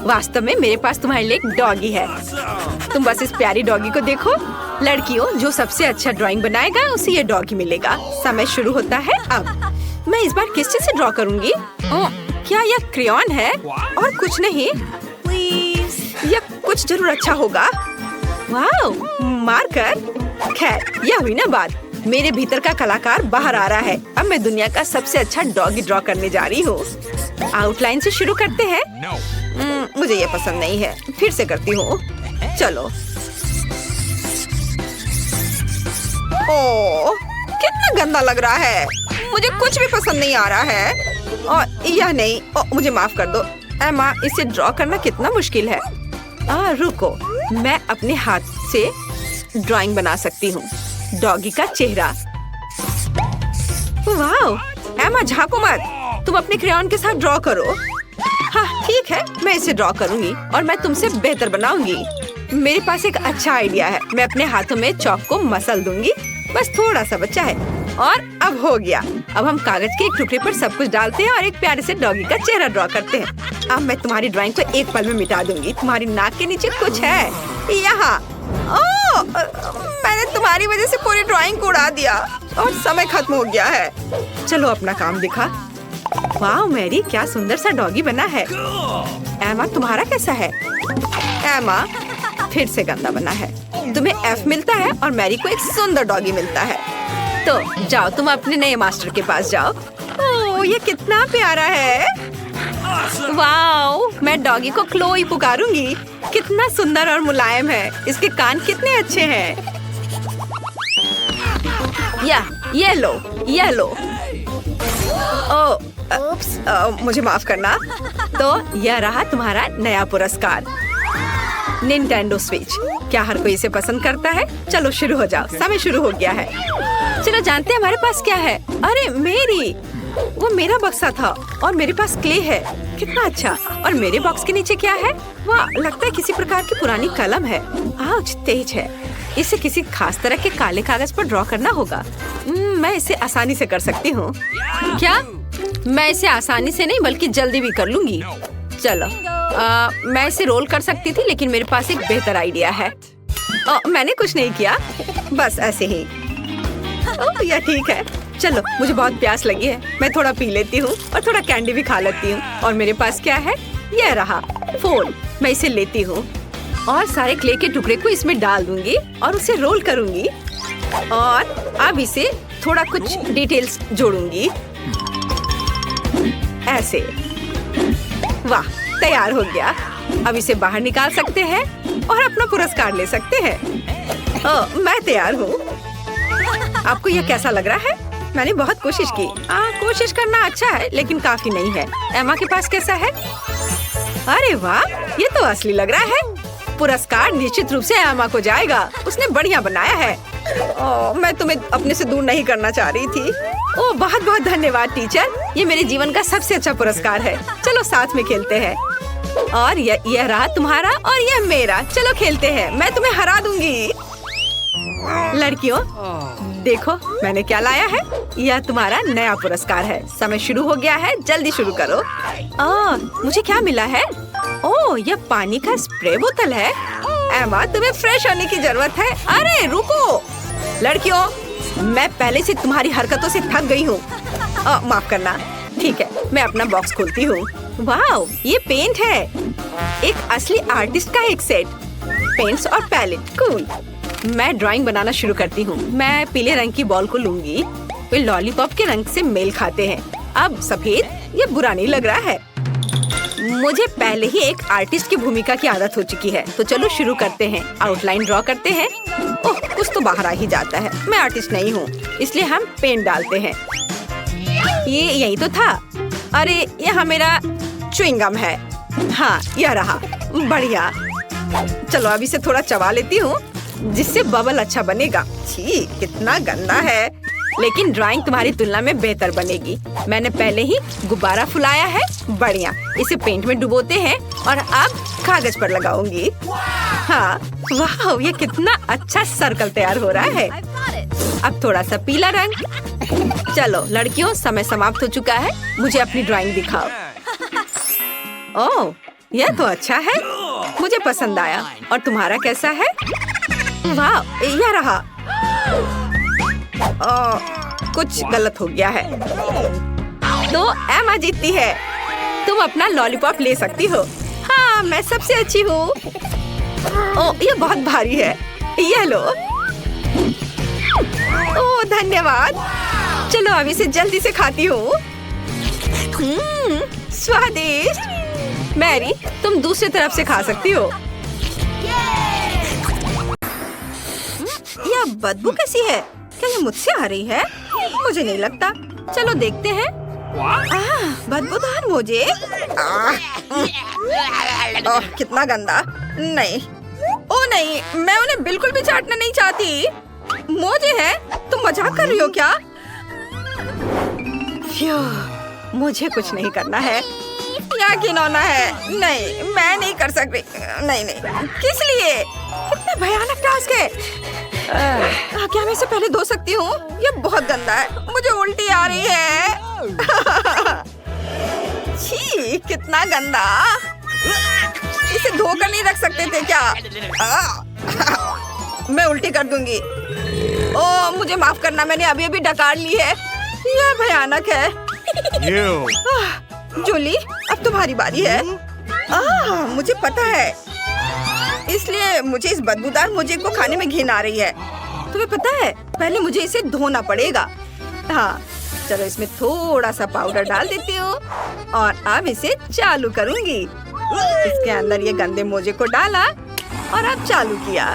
वास्तव में मेरे पास तुम्हारे लिए एक डॉगी है। तुम बस इस प्यारी डॉगी को देखो। लड़कियों, जो सबसे अच्छा ड्राइंग बनाएगा उसे ये डॉगी मिलेगा। समय शुरू होता है अब। मैं इस बार किस चीज से ड्रॉ करूंगी? क्या यह क्रेयॉन है? और कुछ नहीं? यह कुछ जरूर अच्छा होगा। वाह, मार्कर। खैर, यह हुई ना बात। मेरे भीतर का कलाकार बाहर आ रहा है। अब मैं दुनिया का सबसे अच्छा डॉगी ड्रॉ करने जा रही हूँ। आउटलाइन से शुरू करते हैं। मुझे ये पसंद नहीं है। फिर से करती हूँ। चलो। ओह, कितना गंदा लग रहा है। मुझे कुछ भी पसंद नहीं आ रहा है। और यह नहीं। मुझे माफ कर दो एमा, इसे ड्रॉ करना कितना मुश्किल है। रुको, मैं अपने हाथ से ड्राइंग बना सकती हूँ। डॉगी का चेहरा। वाह, एमा झांको मत। तुम अपने क्रेयॉन के साथ ड्रॉ करो। हाँ ठीक है, मैं इसे ड्रॉ करूंगी और मैं तुमसे बेहतर बनाऊंगी। मेरे पास एक अच्छा आइडिया है। मैं अपने हाथों में चॉक को मसल दूंगी। बस थोड़ा सा बचा है। और अब हो गया। अब हम कागज के एक टुकड़े पर सब कुछ डालते हैं और एक प्यारे से डॉगी का चेहरा ड्रॉ करते हैं। अब मैं तुम्हारी ड्राइंग को एक पल में मिटा दूंगी। तुम्हारी नाक के नीचे कुछ है यहाँ। ओह, मैंने तुम्हारी वजह से पूरी ड्राइंग को उड़ा दिया और समय खत्म हो गया है। चलो अपना काम दिखा। वाह मैरी, क्या सुंदर सा डॉगी बना है। एमा, तुम्हारा कैसा है? एमा, फिर से गंदा बना है। तुम्हें F मिलता है और मैरी को एक सुंदर डॉगी मिलता है। तो जाओ, तुम अपने नए मास्टर के पास जाओ। ओह, ये कितना प्यारा है। वाह, मैं डॉगी को क्लोई पुकारूंगी। कितना सुंदर और मुलायम है। इसके कान कितने अच्छे हैं। ये लो, ये लो। मुझे माफ करना। तो यह रहा तुम्हारा नया पुरस्कार, निंटेंडो स्विच। क्या हर कोई इसे पसंद करता है? चलो शुरू हो जाओ। समय शुरू हो गया है। चलो जानते हैं हमारे पास क्या है। अरे मेरी, वो मेरा बक्सा था और मेरे पास क्ले है। कितना अच्छा। और मेरे बॉक्स के नीचे क्या है? वाह, लगता है किसी प्रकार की पुरानी कलम है। आउच, तेज है। इसे किसी खास तरह के काले कागज पर ड्रॉ करना होगा। मैं इसे आसानी से कर सकती हूँ। क्या? मैं इसे आसानी से नहीं बल्कि जल्दी भी कर लूंगी। चलो, मैं इसे रोल कर सकती थी लेकिन मेरे पास एक बेहतर आइडिया है। मैंने कुछ नहीं किया, बस ऐसे ही। यह ठीक है। चलो, मुझे बहुत प्यास लगी है, मैं थोड़ा पी लेती हूँ और थोड़ा कैंडी भी खा लेती हूँ। और मेरे पास क्या है? यह रहा फोन। मैं इसे लेती हूँ और सारे क्ले के टुकड़े को इसमें डाल दूंगी और उसे रोल करूंगी। और अब इसे थोड़ा कुछ डिटेल्स जोड़ूंगी, ऐसे। वाह, तैयार हो गया। अब इसे बाहर निकाल सकते हैं और अपना पुरस्कार ले सकते हैं। मैं तैयार हूँ। आपको यह कैसा लग रहा है? मैंने बहुत कोशिश की। कोशिश करना अच्छा है लेकिन काफी नहीं है। एमा के पास कैसा है? अरे वाह, ये तो असली लग रहा है। पुरस्कार निश्चित रूप से एमा को जाएगा। उसने बढ़िया बनाया है। मैं तुम्हें अपने से दूर नहीं करना चाह रही थी। बहुत बहुत धन्यवाद टीचर। ये मेरे जीवन का सबसे अच्छा पुरस्कार है। चलो साथ में खेलते हैं। और यह रहा तुम्हारा और यह मेरा। चलो खेलते हैं, मैं तुम्हें हरा दूंगी। लड़कियों, देखो मैंने क्या लाया है। यह तुम्हारा नया पुरस्कार है। समय शुरू हो गया है, जल्दी शुरू करो। मुझे क्या मिला है? यह पानी का स्प्रे बोतल है। एमा, तुम्हें फ्रेश होने की जरूरत है। अरे रुको लड़कियों, मैं पहले से तुम्हारी हरकतों से थक गई हूँ। माफ करना। ठीक है, मैं अपना बॉक्स खोलती हूँ। वाह, ये पेंट है। एक असली आर्टिस्ट का एक सेट। पेंट्स और पैलेट, कूल। मैं ड्राइंग बनाना शुरू करती हूँ। मैं पीले रंग की बॉल को लूंगी। वे लॉलीपॉप के रंग से मेल खाते हैं। अब सफेद, ये बुरा नहीं लग रहा है। मुझे पहले ही एक आर्टिस्ट की भूमिका की आदत हो चुकी है। तो चलो शुरू करते हैं। आउटलाइन ड्रॉ करते हैं। कुछ तो बाहर आ ही जाता है। मैं आर्टिस्ट नहीं हूँ, इसलिए हम पेंट डालते हैं। ये यही तो था। अरे यहाँ मेरा च्युइंगम है। हाँ, यह रहा। बढ़िया। चलो अब इसे थोड़ा चबा लेती हूँ जिससे बबल अच्छा बनेगा। छी, कितना गंदा है। लेकिन ड्राइंग तुम्हारी तुलना में बेहतर बनेगी। मैंने पहले ही गुब्बारा फुलाया है। बढ़िया। इसे पेंट में डुबोते हैं और अब कागज पर लगाऊंगी। हाँ, वाह, ये कितना अच्छा सर्कल तैयार हो रहा है। अब थोड़ा सा पीला रंग। चलो लड़कियों, समय समाप्त हो चुका है। मुझे अपनी ड्राइंग दिखाओ। ओह, यह तो अच्छा है, मुझे पसंद आया। और तुम्हारा कैसा है? वाह, यह रहा। कुछ गलत हो गया है। तो एमा जीतती है। तुम अपना लॉलीपॉप ले सकती हो। हाँ, मैं सबसे अच्छी हूँ। ये बहुत भारी है। ये लो। धन्यवाद। चलो अब इसे जल्दी से खाती हूँ। स्वादिष्ट। मैरी, तुम दूसरी तरफ से खा सकती हो। यह बदबू कैसी है? क्या ये मुझसे आ रही है? मुझे नहीं लगता। चलो देखते हैं। बदबूदार मोजे। कितना गंदा। नहीं, नहीं, मैं उन्हें बिल्कुल भी चाटना नहीं चाहती। मोजे हैं? तुम मजाक कर रही हो क्या? मुझे कुछ नहीं करना है। यहाँ घिनौना है। नहीं, मैं नहीं कर सकती। नहीं, किस लिए? कितना भयानक टास्क है। क्या मैं इसे पहले धो सकती हूँ? ये बहुत गंदा है। मुझे उल्टी आ रही है। छी, कितना गंदा। इसे धोकर नहीं रख सकते थे क्या? मैं उल्टी कर दूंगी। मुझे माफ करना, मैंने अभी अभी डकार ली है। यह भयानक है। जूली, अब तुम्हारी बारी है। मुझे पता है, इसलिए मुझे इस बदबूदार मोजे को खाने में घिन आ रही है। तुम्हें पता है, पहले मुझे इसे धोना पड़ेगा। हाँ, चलो इसमें थोड़ा सा पाउडर डाल देती हूँ और अब इसे चालू करूँगी। इसके अंदर ये गंदे मोजे को डाला और अब चालू किया।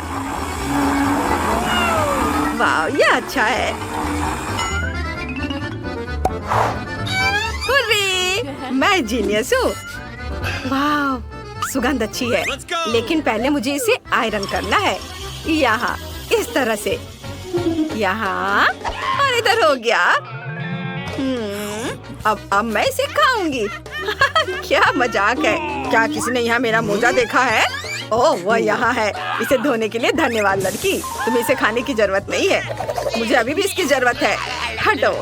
वाह, ये अच्छा है। हुर्रे, मैं जीनियस हूँ। वाह, सुगंध अच्छी है। लेकिन पहले मुझे इसे आयरन करना है। यहाँ इस तरह से। यहाँ और इधर हो गया। अब मैं इसे खाऊंगी। क्या मजाक है। क्या किसी ने यहाँ मेरा मोजा देखा है? वह यहाँ है। इसे धोने के लिए धन्यवाद लड़की। तुम्हें इसे खाने की जरूरत नहीं है। मुझे अभी भी इसकी जरूरत है। हटो।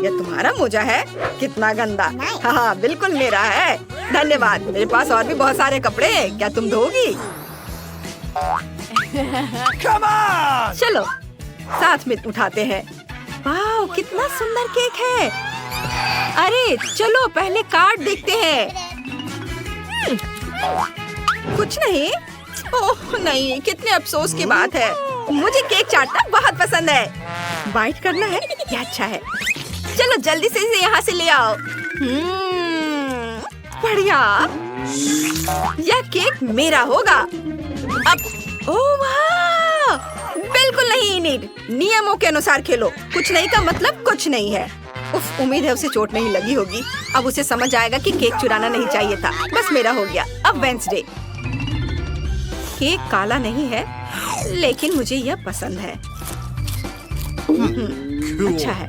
ये तुम्हारा मोजा है? कितना गंदा। हाँ बिल्कुल मेरा है। धन्यवाद। मेरे पास और भी बहुत सारे कपड़े हैं, क्या तुम धोगी? Come on! चलो साथ में उठाते हैं। वाह कितना सुंदर केक है। अरे चलो पहले कार्ड देखते हैं। कुछ नहीं। ओह नहीं, कितने अफसोस की बात है। मुझे केक चाटना बहुत पसंद है। बाइट करना है? ये अच्छा है। चलो जल्दी से इसे यहाँ से ले आओ। बढ़िया। यह केक मेरा होगा। अब ओह वाह! बिल्कुल नहीं इनिड, नियमों के अनुसार खेलो। कुछ नहीं का मतलब कुछ नहीं है। उफ, उम्मीद है उसे चोट नहीं लगी होगी। अब उसे समझ आएगा कि केक चुराना नहीं चाहिए था। बस मेरा हो गया। अब वेंसडे। केक काला नहीं है, लेकिन मुझे यह पसंद है। अच्छा है।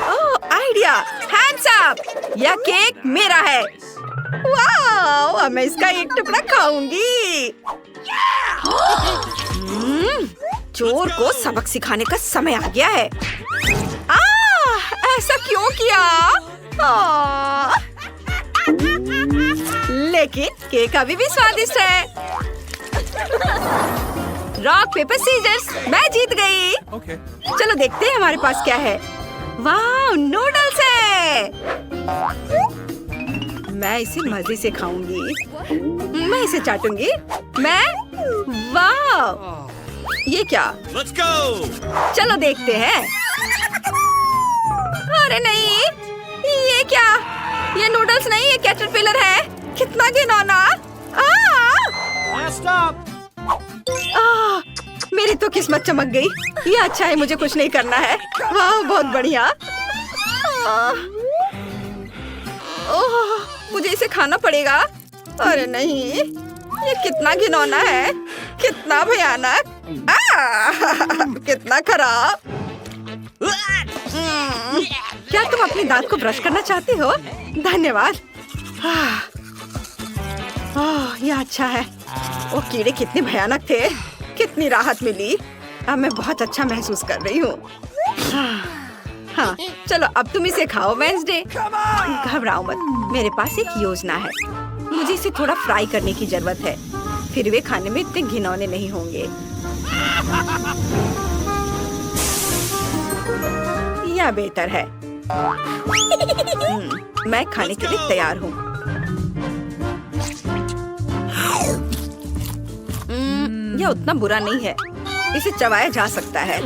ओह आइडिया, हैंड्स अप। यह केक मेरा है। वाह, अब मैं इसका एक टुकड़ा खाऊंगी। चोर को सबक सिखाने का समय आ गया है। ऐसा क्यों किया? लेकिन केक अभी भी स्वादिष्ट है। रॉक पेपर सीजर्स, मैं जीत गई। Okay. चलो देखते हैं हमारे पास क्या है। वाह नूडल्स है। मैं इसे मजे से खाऊंगी। मैं इसे चाटूंगी। वाह ये क्या? Let's go! चलो देखते हैं। अरे नहीं, ये क्या? ये नूडल्स नहीं, ये कैटरपिलर है। कितना घिनौना। Last stop! मेरी तो किस्मत चमक गई। ये अच्छा है, मुझे कुछ नहीं करना है। वाह बहुत बढ़िया। ओह, मुझे इसे खाना पड़ेगा। अरे नहीं, ये कितना घिनौना है, कितना भयानक। कितना खराब। क्या तुम अपने दांत को ब्रश करना चाहती हो? धन्यवाद। यह अच्छा है। वो कीड़े कितने भयानक थे। कितनी राहत मिली। अब मैं बहुत अच्छा महसूस कर रही हूँ। हाँ चलो अब तुम इसे खाओ वेंसडे। घबराओ मत, मेरे पास एक योजना है। मुझे इसे थोड़ा फ्राई करने की जरूरत है, फिर वे खाने में इतने घिनौने नहीं होंगे। यह बेहतर है। मैं खाने के लिए तैयार हूँ। यह उतना बुरा नहीं है, इसे चबाया जा सकता है।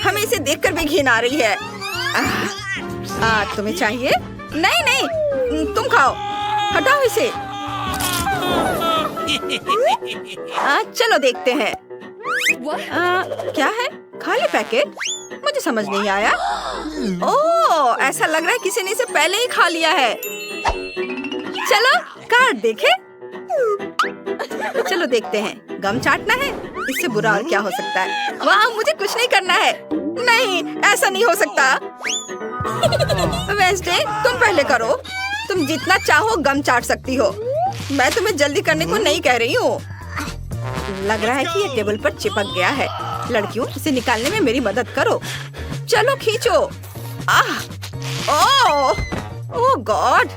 हमें इसे देखकर भी घिन आ रही है। तुम्हें चाहिए? नहीं नहीं, तुम खाओ। हटाओ इसे। चलो देखते हैं। क्या है? खाली पैकेट? मुझे समझ नहीं आया। ओह, ऐसा लग रहा है किसी ने इसे पहले ही खा लिया है। चलो कार्ड देखें। चलो देखते हैं। गम चाटना है? इससे बुरा और क्या हो सकता है? वाह, मुझे कुछ नहीं करना है। नहीं, ऐसा नहीं हो सकता। वेंसडे, तुम पहले करो। तुम जितना चाहो गम चाट सकती हो। मैं तुम्हें जल्दी करने को नहीं कह रही हूँ। लग रहा है कि ये टेबल पर चिपक गया है। लड़कियों, इसे निकालने में मेरी मदद करो। चलो खींचो। ओह गॉड,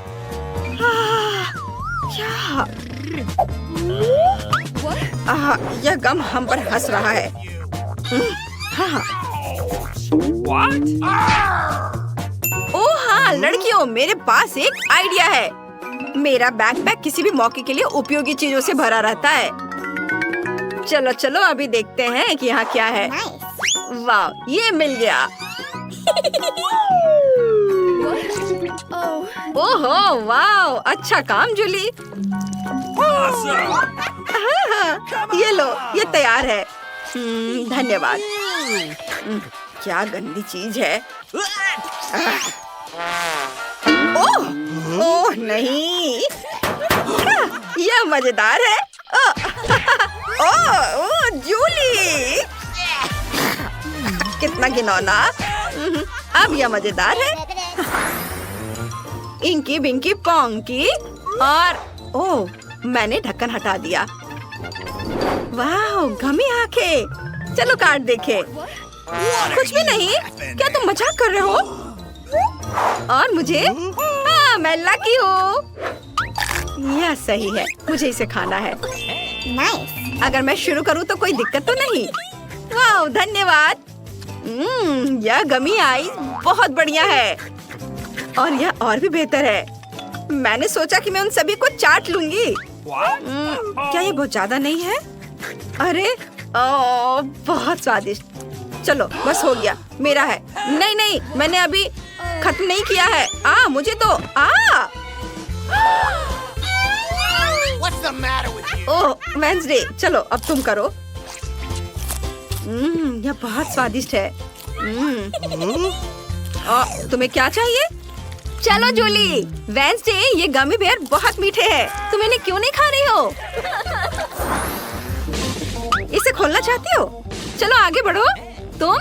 क्या? यह गम हम पर हंस रहा है। ओह हाँ लड़कियों, मेरे पास एक आइडिया है। मेरा बैकपैक किसी भी मौके के लिए उपयोगी चीजों से भरा रहता है। चलो चलो अभी देखते हैं कि यहाँ क्या है। वाह, ये मिल गया। ओहो वाह, अच्छा काम जूली। ये लो, ये तैयार है। धन्यवाद। क्या गंदी चीज है। ओह नहीं, यह मजेदार है। ओह जूली, कितना घिनौना। अब यह मजेदार है। इंकी बिंकी पोंकी और ओह, मैंने ढक्कन हटा दिया। वाह, गमी आंखें। चलो कार्ड देखे। कुछ भी नहीं। क्या तुम मजाक कर रहे हो? और मुझे? हाँ, मैं लकी हूँ। यह सही है, मुझे इसे खाना है। Nice. अगर मैं शुरू करूँ तो कोई दिक्कत तो नहीं? वाह, धन्यवाद। यह गमी आइस बहुत बढ़िया है और यह और भी बेहतर है। मैंने सोचा कि मैं उन सभी को चाट लूंगी। क्या ये बहुत ज्यादा नहीं है? अरे बहुत स्वादिष्ट। चलो बस हो गया, मेरा है। नहीं नहीं, मैंने अभी खत्म नहीं किया है। मुझे तो What's the matter with you? Oh Wednesday, चलो अब तुम करो। यह बहुत स्वादिष्ट है। तुम्हें क्या चाहिए? चलो जूली। वेंसडे, ये गमी बेयर बहुत मीठे हैं। तुम इन्हें क्यों नहीं खा रही हो? इसे खोलना चाहती हो? चलो आगे बढ़ो। तुम?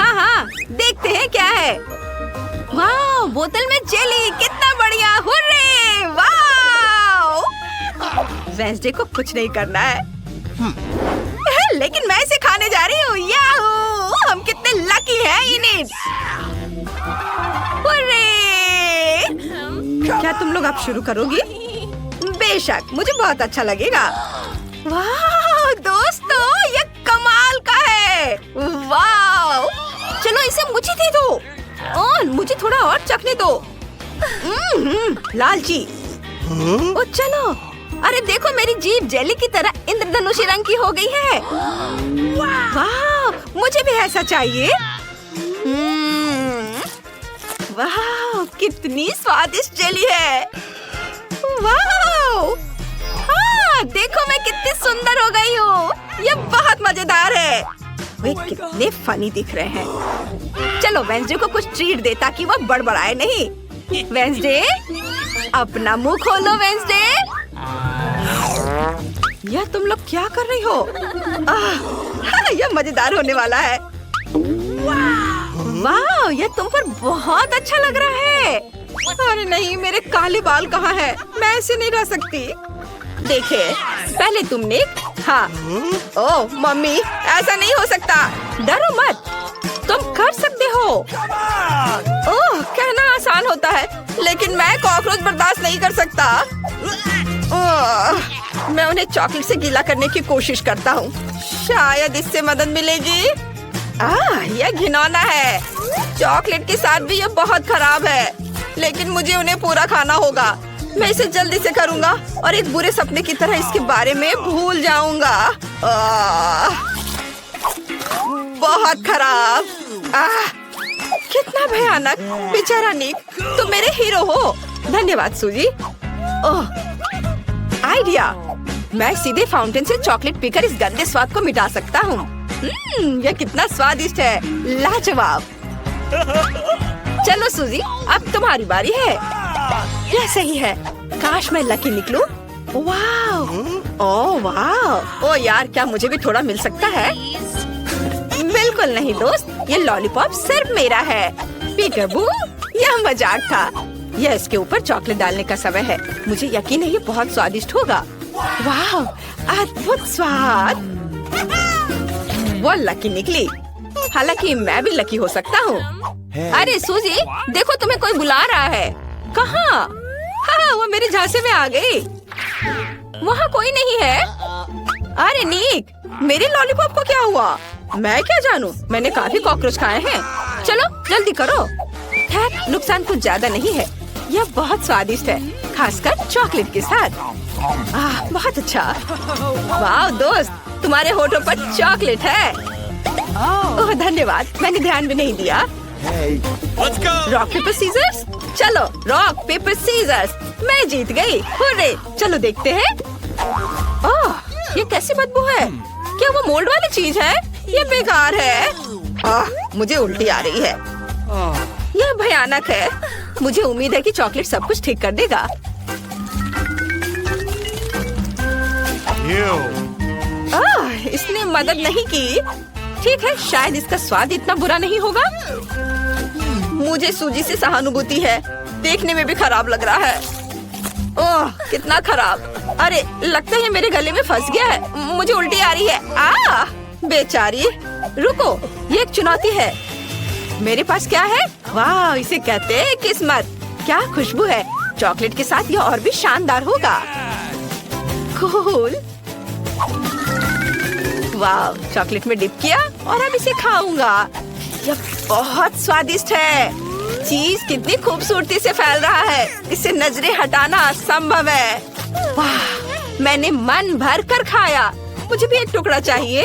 हाँ, देखते हैं क्या है। वाह, बोतल में जेली, कितना बढ़िया। हुर्रे, वाह। वेंसडे को कुछ नहीं करना है। लेकिन मैं इसे खाने जा रही हूँ। याहू, हम कितने लकी हैं इन्हें। क्या तुम लोग अब शुरू करोगी? बेशक, मुझे बहुत अच्छा लगेगा। वाह दोस्तों, ये कमाल का है। वाह, चलो इसे मुझे दे दो और मुझे थोड़ा और चखने दो। लालची। ओ चलो, अरे देखो, मेरी जीभ जेली की तरह इंद्रधनुषी रंग की हो गई है। वाह, मुझे भी ऐसा चाहिए। वाह, कितनी स्वादिष्ट जेली है। वाह, हाँ, देखो मैं कितनी सुंदर हो गई हूँ। ये बहुत मजेदार है। वे कितने फनी दिख रहे हैं। चलो वेंसडे को कुछ ट्रीट दे ताकि वो बड़बड़ाए नहीं। वेंसडे, अपना मुंह खोलो। वेंसडे, यह तुम लोग क्या कर रही हो? यह मजेदार होने वाला है। वाह, यह तुम पर बहुत अच्छा लग रहा है। अरे नहीं, मेरे काले बाल कहाँ हैं? मैं ऐसे नहीं रह सकती। देखे, पहले तुमने। हाँ। ओह मम्मी, ऐसा नहीं हो सकता। डरो मत, तुम कर सकते हो। ओह, कहना आसान होता है, लेकिन मैं कॉकरोच बर्दाश्त नहीं कर सकता। मैं उन्हें चॉकलेट से गीला करने की कोशिश करता हूँ। शायद इससे मदद मिलेगी। यह घिनौना है। चॉकलेट के साथ भी यह बहुत खराब है, लेकिन मुझे उन्हें पूरा खाना होगा। मैं इसे जल्दी से करूँगा और एक बुरे सपने की तरह इसके बारे में भूल जाऊंगा। बहुत खराब। कितना भयानक। बेचारा निक, तुम मेरे हीरो हो। धन्यवाद सूजी। ओह, आइडिया। मैं सीधे फाउंटेन से चॉकलेट पीकर इस गंदे स्वाद को मिटा सकता हूँ। यह कितना स्वादिष्ट है। लाजवाब। चलो सूजी, अब तुम्हारी बारी है। यह सही है। काश मैं लकी निकलूं। वाह, ओह वाह, ओह यार, क्या मुझे भी थोड़ा मिल सकता है? बिल्कुल नहीं दोस्त, ये लॉलीपॉप सिर्फ मेरा है। पीकबू, यह मजाक था। यह इसके ऊपर चॉकलेट डालने का समय है। मुझे यकीन है ये बहुत स्वादिष्ट होगा। वाह, अद्भुत स्वाद। वो लकी निकली। हालांकि मैं भी लकी हो सकता हूँ। अरे सूजी, देखो तुम्हें कोई बुला रहा है। कहाँ? हाँ, वो मेरे झांसे में आ गई। वहाँ कोई नहीं है। अरे नीक, मेरे लॉलीपॉप को क्या हुआ? मैं क्या जानूँ, मैंने काफी कॉकरोच खाए हैं। चलो जल्दी करो। खैर, नुकसान कुछ ज्यादा नहीं है। यह बहुत स्वादिष्ट है, खासकर चॉकलेट के साथ। बहुत अच्छा। वाह दोस्त, तुम्हारे होठों पर चॉकलेट है। ओह धन्यवाद, मैंने ध्यान भी नहीं दिया। Let's go. Rock paper scissors. चलो रॉक पेपर सीजर्स। मैं जीत गई। हुर्रे, चलो देखते हैं। ओह, ये कैसी बदबू है? क्या वो मोल्ड वाली चीज है? ये बेकार है। मुझे उल्टी आ रही है। यह भयानक है। मुझे उम्मीद है कि चॉकलेट सब कुछ ठीक कर देगा। इसने मदद नहीं की। ठीक है, शायद इसका स्वाद इतना बुरा नहीं होगा। मुझे सूजी से सहानुभूति है। देखने में भी खराब लग रहा है। ओह, कितना खराब। अरे लगता है मेरे गले में फंस गया है। मुझे उल्टी आ रही है। बेचारी, रुको, ये एक चुनौती है। मेरे पास क्या है? वाह, इसे कहते हैं किस्मत। क्या खुशबू है। चॉकलेट के साथ यह और भी शानदार होगा। कूल। वाह, चॉकलेट में डिप किया और अब इसे खाऊंगा। यह बहुत स्वादिष्ट है। चीज कितनी खूबसूरती से फैल रहा है। इसे नजरें हटाना असंभव है। वाह, मैंने मन भर कर खाया। मुझे भी एक टुकड़ा चाहिए।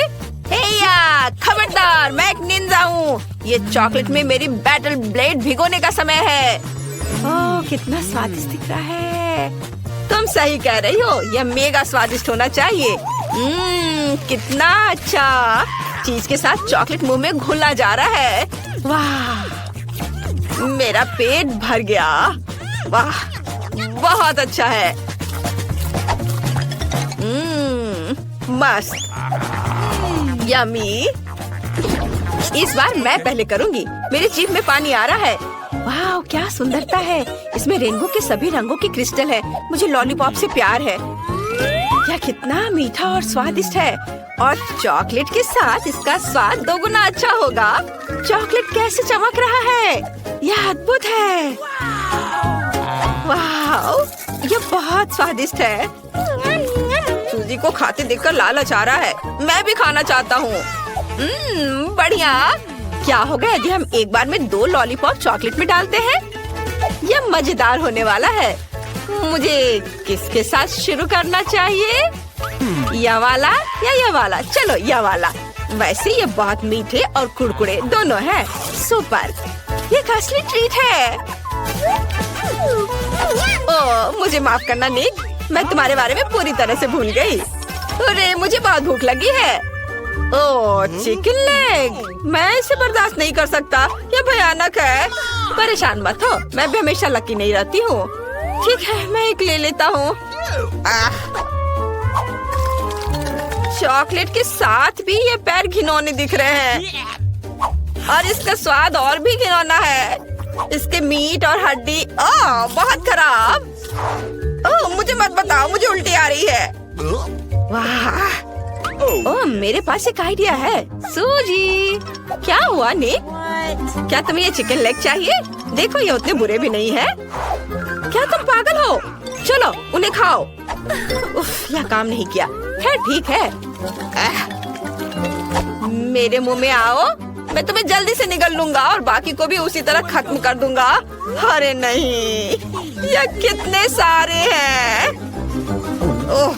खबरदार, मैं एक निंजा हूँ। ये चॉकलेट में मेरी बैटल ब्लेड भिगोने का समय है। ओह, कितना स्वादिष्ट दिख रहा है। तुम सही कह रही हो, यह मेगा स्वादिष्ट होना चाहिए। कितना अच्छा। चीज के साथ चॉकलेट मुंह में घुला जा रहा है। वाह, मेरा पेट भर गया। वाह, बहुत अच्छा है। मस्त, यम्मी। इस बार मैं पहले करूंगी। मेरी जीभ में पानी आ रहा है। वाह, क्या सुंदरता है। इसमें रेनबो के सभी रंगों के क्रिस्टल है। मुझे लॉलीपॉप से प्यार है। यह कितना मीठा और स्वादिष्ट है। और चॉकलेट के साथ इसका स्वाद दोगुना अच्छा होगा। चॉकलेट कैसे चमक रहा है। यह अद्भुत है। वाह, यह बहुत स्वादिष्ट है। सूजी को खाते देखकर लालच आ रहा है। मैं भी खाना चाहता हूँ। बढ़िया। क्या होगा यदि हम एक बार में 2 लॉलीपॉप चॉकलेट में डालते हैं? यह मजेदार होने वाला है। मुझे किसके साथ शुरू करना चाहिए? यह वाला या यह वाला? चलो यह वाला। वैसे ये बहुत मीठे और कुड़कुड़े दोनों हैं। सुपर, ये असली ट्रीट है। ओह, मुझे माफ करना निक, मैं तुम्हारे बारे में पूरी तरह से भूल गई। अरे, मुझे बहुत भूख लगी है। ओह, चिकन लेग, मैं इसे बर्दाश्त नहीं कर सकता। ये भयानक है। परेशान मत हो, मैं भी हमेशा लकी नहीं रहती हूँ। ठीक है, मैं एक ले लेता हूँ। चॉकलेट के साथ भी ये पैर घिनौने दिख रहे हैं और इसका स्वाद और भी घिनौना है। इसके मीट और हड्डी बहुत खराब। ओह, मुझे मत बताओ, मुझे उल्टी आ रही है। वाह, ओह, मेरे पास एक आइडिया है। सूजी, क्या हुआ निक? क्या तुम्हें ये चिकन लेग चाहिए? देखो, ये उतने बुरे भी नहीं है। क्या तुम पागल हो? चलो उन्हें खाओ। उफ, यह काम नहीं किया। खैर ठीक है। मेरे मुंह में आओ, मैं तुम्हें जल्दी से निगल लूंगा और बाकी को भी उसी तरह खत्म कर दूंगा। अरे नहीं, यह कितने सारे हैं। ओह,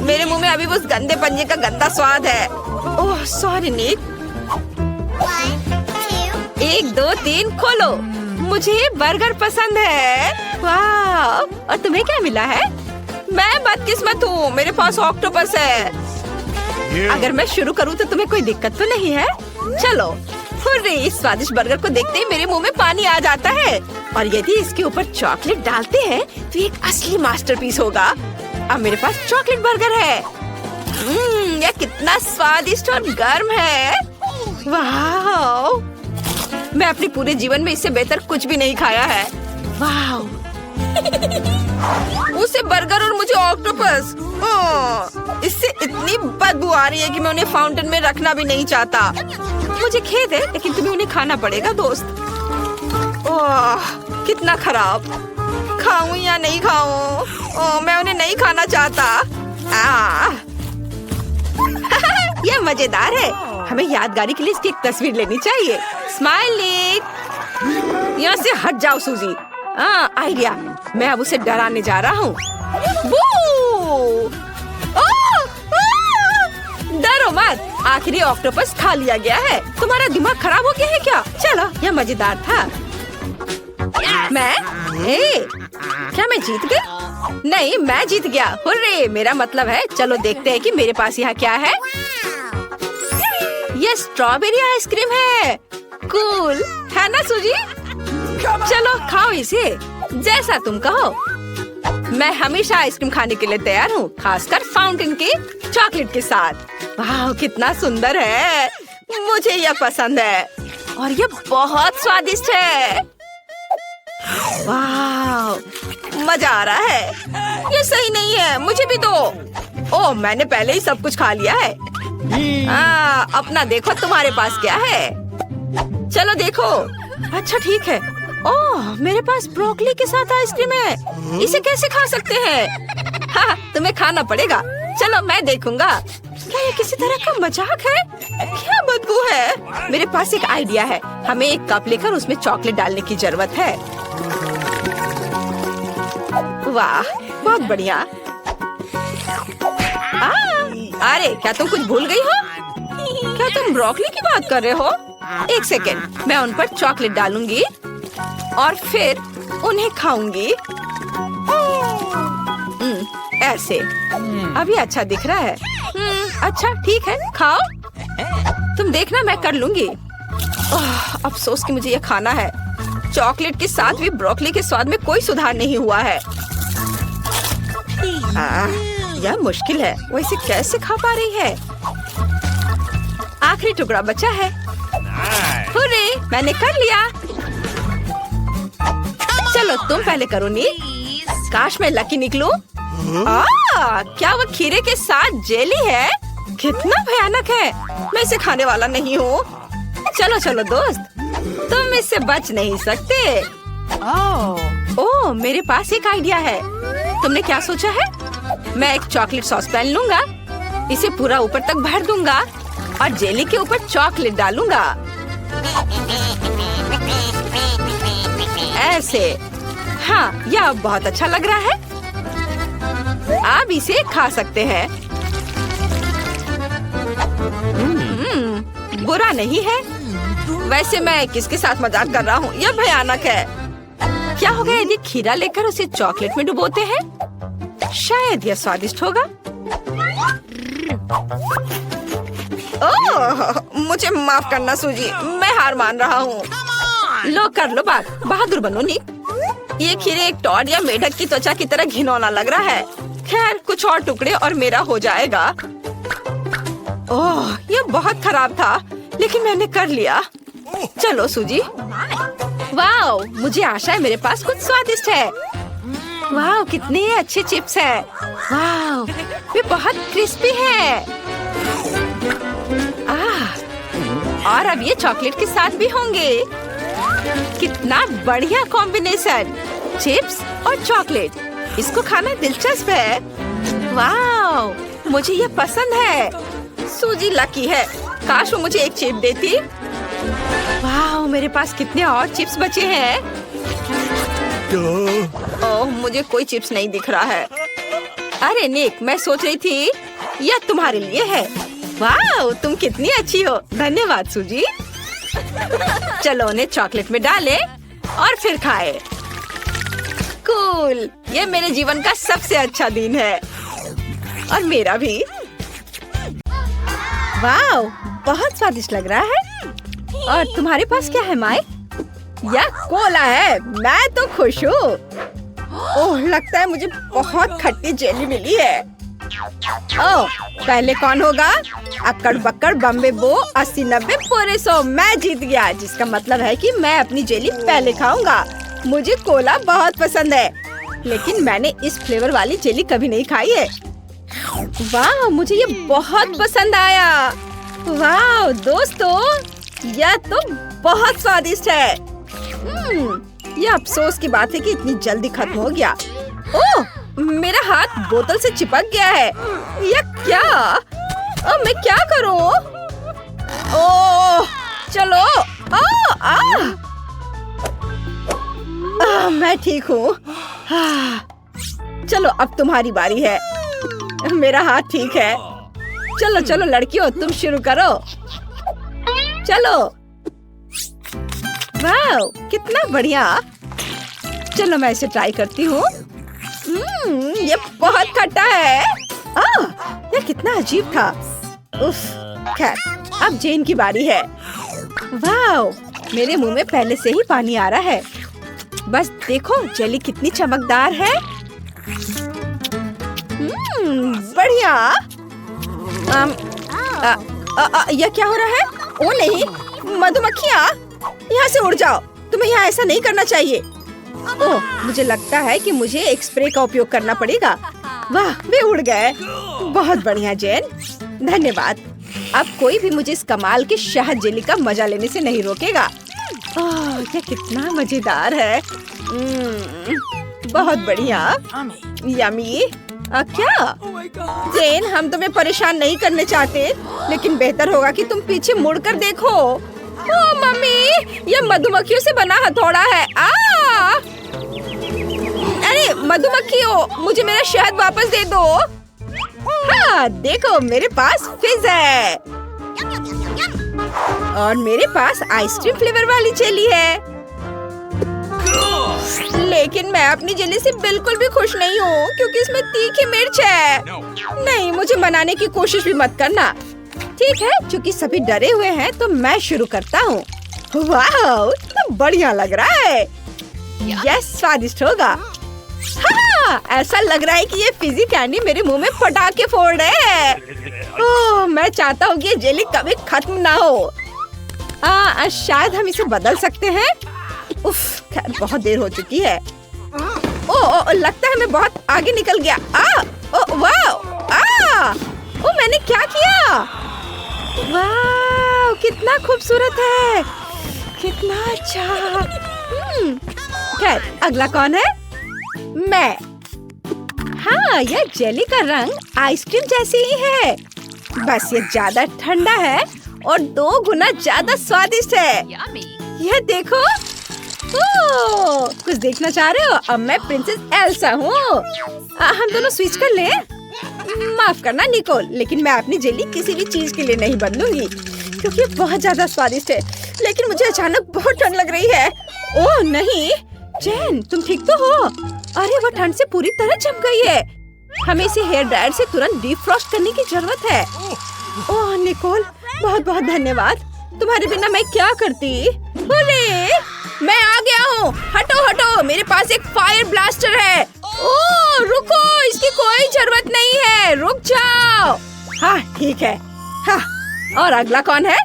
मेरे मुंह में अभी उस गंदे पंजे का गंदा स्वाद है। ओह, सॉरी निक। 1 2 3 खोलो। मुझे बर्गर पसंद है। वाह, और तुम्हें क्या मिला है? मैं बदकिस्मत हूँ, मेरे पास ऑक्टोपस है। अगर मैं शुरू करूँ तो तुम्हें कोई दिक्कत तो नहीं है? चलो। हुर्रे, इस स्वादिष्ट बर्गर को देखते ही मेरे मुंह में पानी आ जाता है। और यदि इसके ऊपर चॉकलेट डालते हैं तो एक असली मास्टरपीस होगा। अब मेरे पास चॉकलेट बर्गर है। यह कितना स्वादिष्ट और गर्म है। वाह, मैं अपने पूरे जीवन में इससे बेहतर कुछ भी नहीं खाया है। वाह, उसे बर्गर और मुझे ऑक्टोपस। इससे इतनी बदबू आ रही है कि मैं उन्हें फाउंटेन में रखना भी नहीं चाहता। मुझे खेद है, लेकिन तुम्हें उन्हें खाना पड़ेगा दोस्त। ओह, कितना खराब। खाऊं या नहीं खाऊं? मैं उन्हें नहीं खाना चाहता। यह मजेदार है। हमें यादगारी के लिए इसकी एक तस्वीर लेनी चाहिए। स्माइली, यहाँ से हट जाओ सूजी। आइडिया, मैं अब उसे डराने जा रहा हूँ। डरो मत, आखिरी ऑक्टोपस खा लिया गया है। तुम्हारा दिमाग खराब हो गया है क्या? चलो, यह मजेदार था। क्या मैं जीत गई? नहीं, मैं जीत गया। हुर्रे, मेरा मतलब है। चलो देखते हैं कि मेरे पास यहाँ क्या है। ये स्ट्रॉबेरी आइसक्रीम है। कूल है ना सूजी? चलो खाओ इसे, जैसा तुम कहो। मैं हमेशा आइसक्रीम खाने के लिए तैयार हूँ, खासकर फाउंटेन के चॉकलेट के साथ। वाह, कितना सुंदर है। मुझे यह पसंद है और यह बहुत स्वादिष्ट है। वाह, मजा आ रहा है। ये सही नहीं है, मुझे भी दो। ओह, मैंने पहले ही सब कुछ खा लिया है। अपना देखो तुम्हारे पास क्या है। चलो देखो। अच्छा ठीक है। ओह, मेरे पास ब्रोकली के साथ आइसक्रीम है। इसे कैसे खा सकते हैं? हाँ, तुम्हें खाना पड़ेगा। चलो मैं देखूंगा। क्या ये किसी तरह का मजाक है? क्या बदबू है? मेरे पास एक आइडिया है। हमें एक कप लेकर उसमें चॉकलेट डालने की जरूरत है। वाह, बहुत बढ़िया। अरे क्या तुम कुछ भूल गई हो? क्या तुम ब्रोकली की बात कर रहे हो? एक सेकेंड, मैं उन पर चॉकलेट डालूंगी और फिर उन्हें खाऊंगी। ऐसे अभी अच्छा दिख रहा है। अच्छा ठीक है, खाओ। तुम देखना, मैं कर लूंगी। अफसोस कि मुझे ये खाना है। चॉकलेट के साथ भी ब्रोकली के स्वाद में कोई सुधार नहीं हुआ है। यह मुश्किल है। वो इसे कैसे खा पा रही है? आखिरी टुकड़ा बचा है। हुर्रे, मैंने कर लिया। चलो तुम पहले करो नी। काश मैं लकी निकलूं। क्या वो खीरे के साथ जेली है? कितना भयानक है। मैं इसे खाने वाला नहीं हूँ। चलो चलो दोस्त, तुम इससे बच नहीं सकते। ओह, मेरे पास एक आइडिया है। तुमने क्या सोचा है? मैं एक चॉकलेट सॉस पैन लूंगा, इसे पूरा ऊपर तक भर दूंगा और जेली के ऊपर चॉकलेट डालूंगा। ऐसे। हाँ, यह बहुत अच्छा लग रहा है। आप इसे खा सकते हैं। बुरा नहीं है। वैसे मैं किसके साथ मजाक कर रहा हूँ? यह भयानक है। क्या होगा यदि खीरा लेकर उसे चॉकलेट में डुबोते हैं? शायद यह स्वादिष्ट होगा। ओह, मुझे माफ करना सूजी, मैं हार मान रहा हूँ। लो कर लो बात, बहादुर बनो निक। ये खीरे एक टॉड या मेढक की त्वचा की तरह घिनौना लग रहा है। खैर, कुछ और टुकड़े और मेरा हो जाएगा। ओह, ये बहुत खराब था, लेकिन मैंने कर लिया। चलो सूजी। वाओ, मुझे आशा है मेरे पास कुछ स्वादिष्ट है। वाओ, कितने अच्छे चिप्स हैं। वाओ, वे बहुत क्रिस्पी हैं। और अब ये चॉकलेट के साथ भी होंगे। कितना बढ़िया कॉम्बिनेशन, चिप्स और चॉकलेट। इसको खाना दिलचस्प है। वाओ, मुझे ये पसंद है। सूजी लकी है। काश वो मुझे एक चिप देती। वाओ, मेरे पास कितने और चिप्स बचे हैं। ओह, मुझे कोई चिप्स नहीं दिख रहा है। अरे निक, मैं सोच रही थी यह तुम्हारे लिए है। वाओ, तुम कितनी अच्छी हो। धन्यवाद सूजी। चलो उन्हें चॉकलेट में डालें और फिर खाएं। कूल, ये मेरे जीवन का सबसे अच्छा दिन है और मेरा भी। वाओ, बहुत स्वादिष्ट लग रहा है। और तुम्हारे पास क्या है माई? यह कोला है। मैं तो खुश हूँ। ओह, लगता है मुझे बहुत खट्टी जेली मिली है। ओह, पहले कौन होगा? अक्कड़ बक्कड़ बम्बे बो 80-90 पूरे 100। मैं जीत गया, जिसका मतलब है कि मैं अपनी जेली पहले खाऊंगा। मुझे कोला बहुत पसंद है, लेकिन मैंने इस फ्लेवर वाली जेली कभी नहीं खाई है। वाह, मुझे ये बहुत पसंद आया। वाह दोस्तों, यह तो बहुत स्वादिष्ट है। यह अफसोस की बात है कि इतनी जल्दी खत्म हो गया। ओह, मेरा हाथ बोतल से चिपक गया है। यह क्या? अब मैं क्या करूं? ओह, चलो। मैं ठीक हूँ। चलो अब तुम्हारी बारी है। मेरा हाथ ठीक है। चलो चलो लड़कियों, तुम शुरू करो। चलो। वाह, कितना बढ़िया। चलो मैं इसे ट्राई करती हूँ। ये बहुत खट्टा है। यह कितना अजीब था। उफ, खैर, अब जेन की बारी है। वाह, मेरे मुंह में पहले से ही पानी आ रहा है। बस देखो जेली कितनी चमकदार है। बढ़िया। यह क्या हो रहा है? ओ नहीं, मधुमक्खियाँ, यहाँ से उड़ जाओ। तुम्हें यहाँ ऐसा नहीं करना चाहिए। ओह, मुझे लगता है कि मुझे एक स्प्रे का उपयोग करना पड़ेगा। वाह, वे उड़ गए। बहुत बढ़िया जेन, धन्यवाद। अब कोई भी मुझे इस कमाल के शहद जेली का मजा लेने से नहीं रोकेगा। ओह, ये कितना मजेदार है। बहुत बढ़िया, यम्मी। क्या जेन, हम तुम्हें परेशान नहीं करने चाहते, लेकिन बेहतर होगा कि तुम पीछे मुड़कर देखो। ओह मम्मी, ये मधुमक्खियों से बना हथौड़ा है। अरे मधुमक्खियों, मुझे मेरा शहद वापस दे दो। हाँ, देखो मेरे पास फिज है और मेरे पास आइसक्रीम फ्लेवर वाली जेली है। लेकिन मैं अपनी जेली से बिल्कुल भी खुश नहीं हूँ क्योंकि इसमें तीखी मिर्च है। नहीं, मुझे मनाने की कोशिश भी मत करना। ठीक है, क्योंकि सभी डरे हुए हैं तो मैं शुरू करता हूँ। वाह, तो बढ़िया लग रहा है। यह स्वादिष्ट होगा। हाँ, ऐसा लग रहा है कि ये फिजी कैंडी मेरे मुंह में पटाखे फोड़ रहे हैं। ओह, मैं चाहता हूँ कि ये जेली कभी खत्म ना हो। शायद हम इसे बदल सकते हैं। उफ, खैर बहुत देर हो चुकी है। ओह, लगता है मैं बहुत आगे निकल गया। वाह, मैंने क्या किया? वाह, कितना खूबसूरत है, कितना अच्छा। खैर, अगला कौन है? मैं। हाँ, यह जेली का रंग आइसक्रीम जैसी ही है, बस ये ज्यादा ठंडा है और 2 गुना ज्यादा स्वादिष्ट है। यह देखो। ओह, कुछ देखना चाह रहे हो? अब मैं प्रिंसेस एल्सा हूँ। हम दोनों स्विच कर ले। माफ करना निकोल, लेकिन मैं अपनी जेली किसी भी चीज के लिए नहीं बदलूंगी क्योंकि ये बहुत ज्यादा स्वादिष्ट है। लेकिन मुझे अचानक बहुत ठंड लग रही है। ओह नहीं, जेन, तुम ठीक तो हो? अरे वो ठंड से पूरी तरह जम गई है। हमें इसे हेयर ड्रायर से तुरंत डीफ्रॉस्ट करने की जरूरत है। ओह निकोल, बहुत बहुत धन्यवाद। तुम्हारे बिना मैं क्या करती? अरे मैं आ गया हूँ। हटो हटो, मेरे पास एक फायर ब्लास्टर है। ओह रुको, इसकी कोई जरूरत नहीं है, रुक जाओ। हाँ ठीक है। हाँ, और अगला कौन है?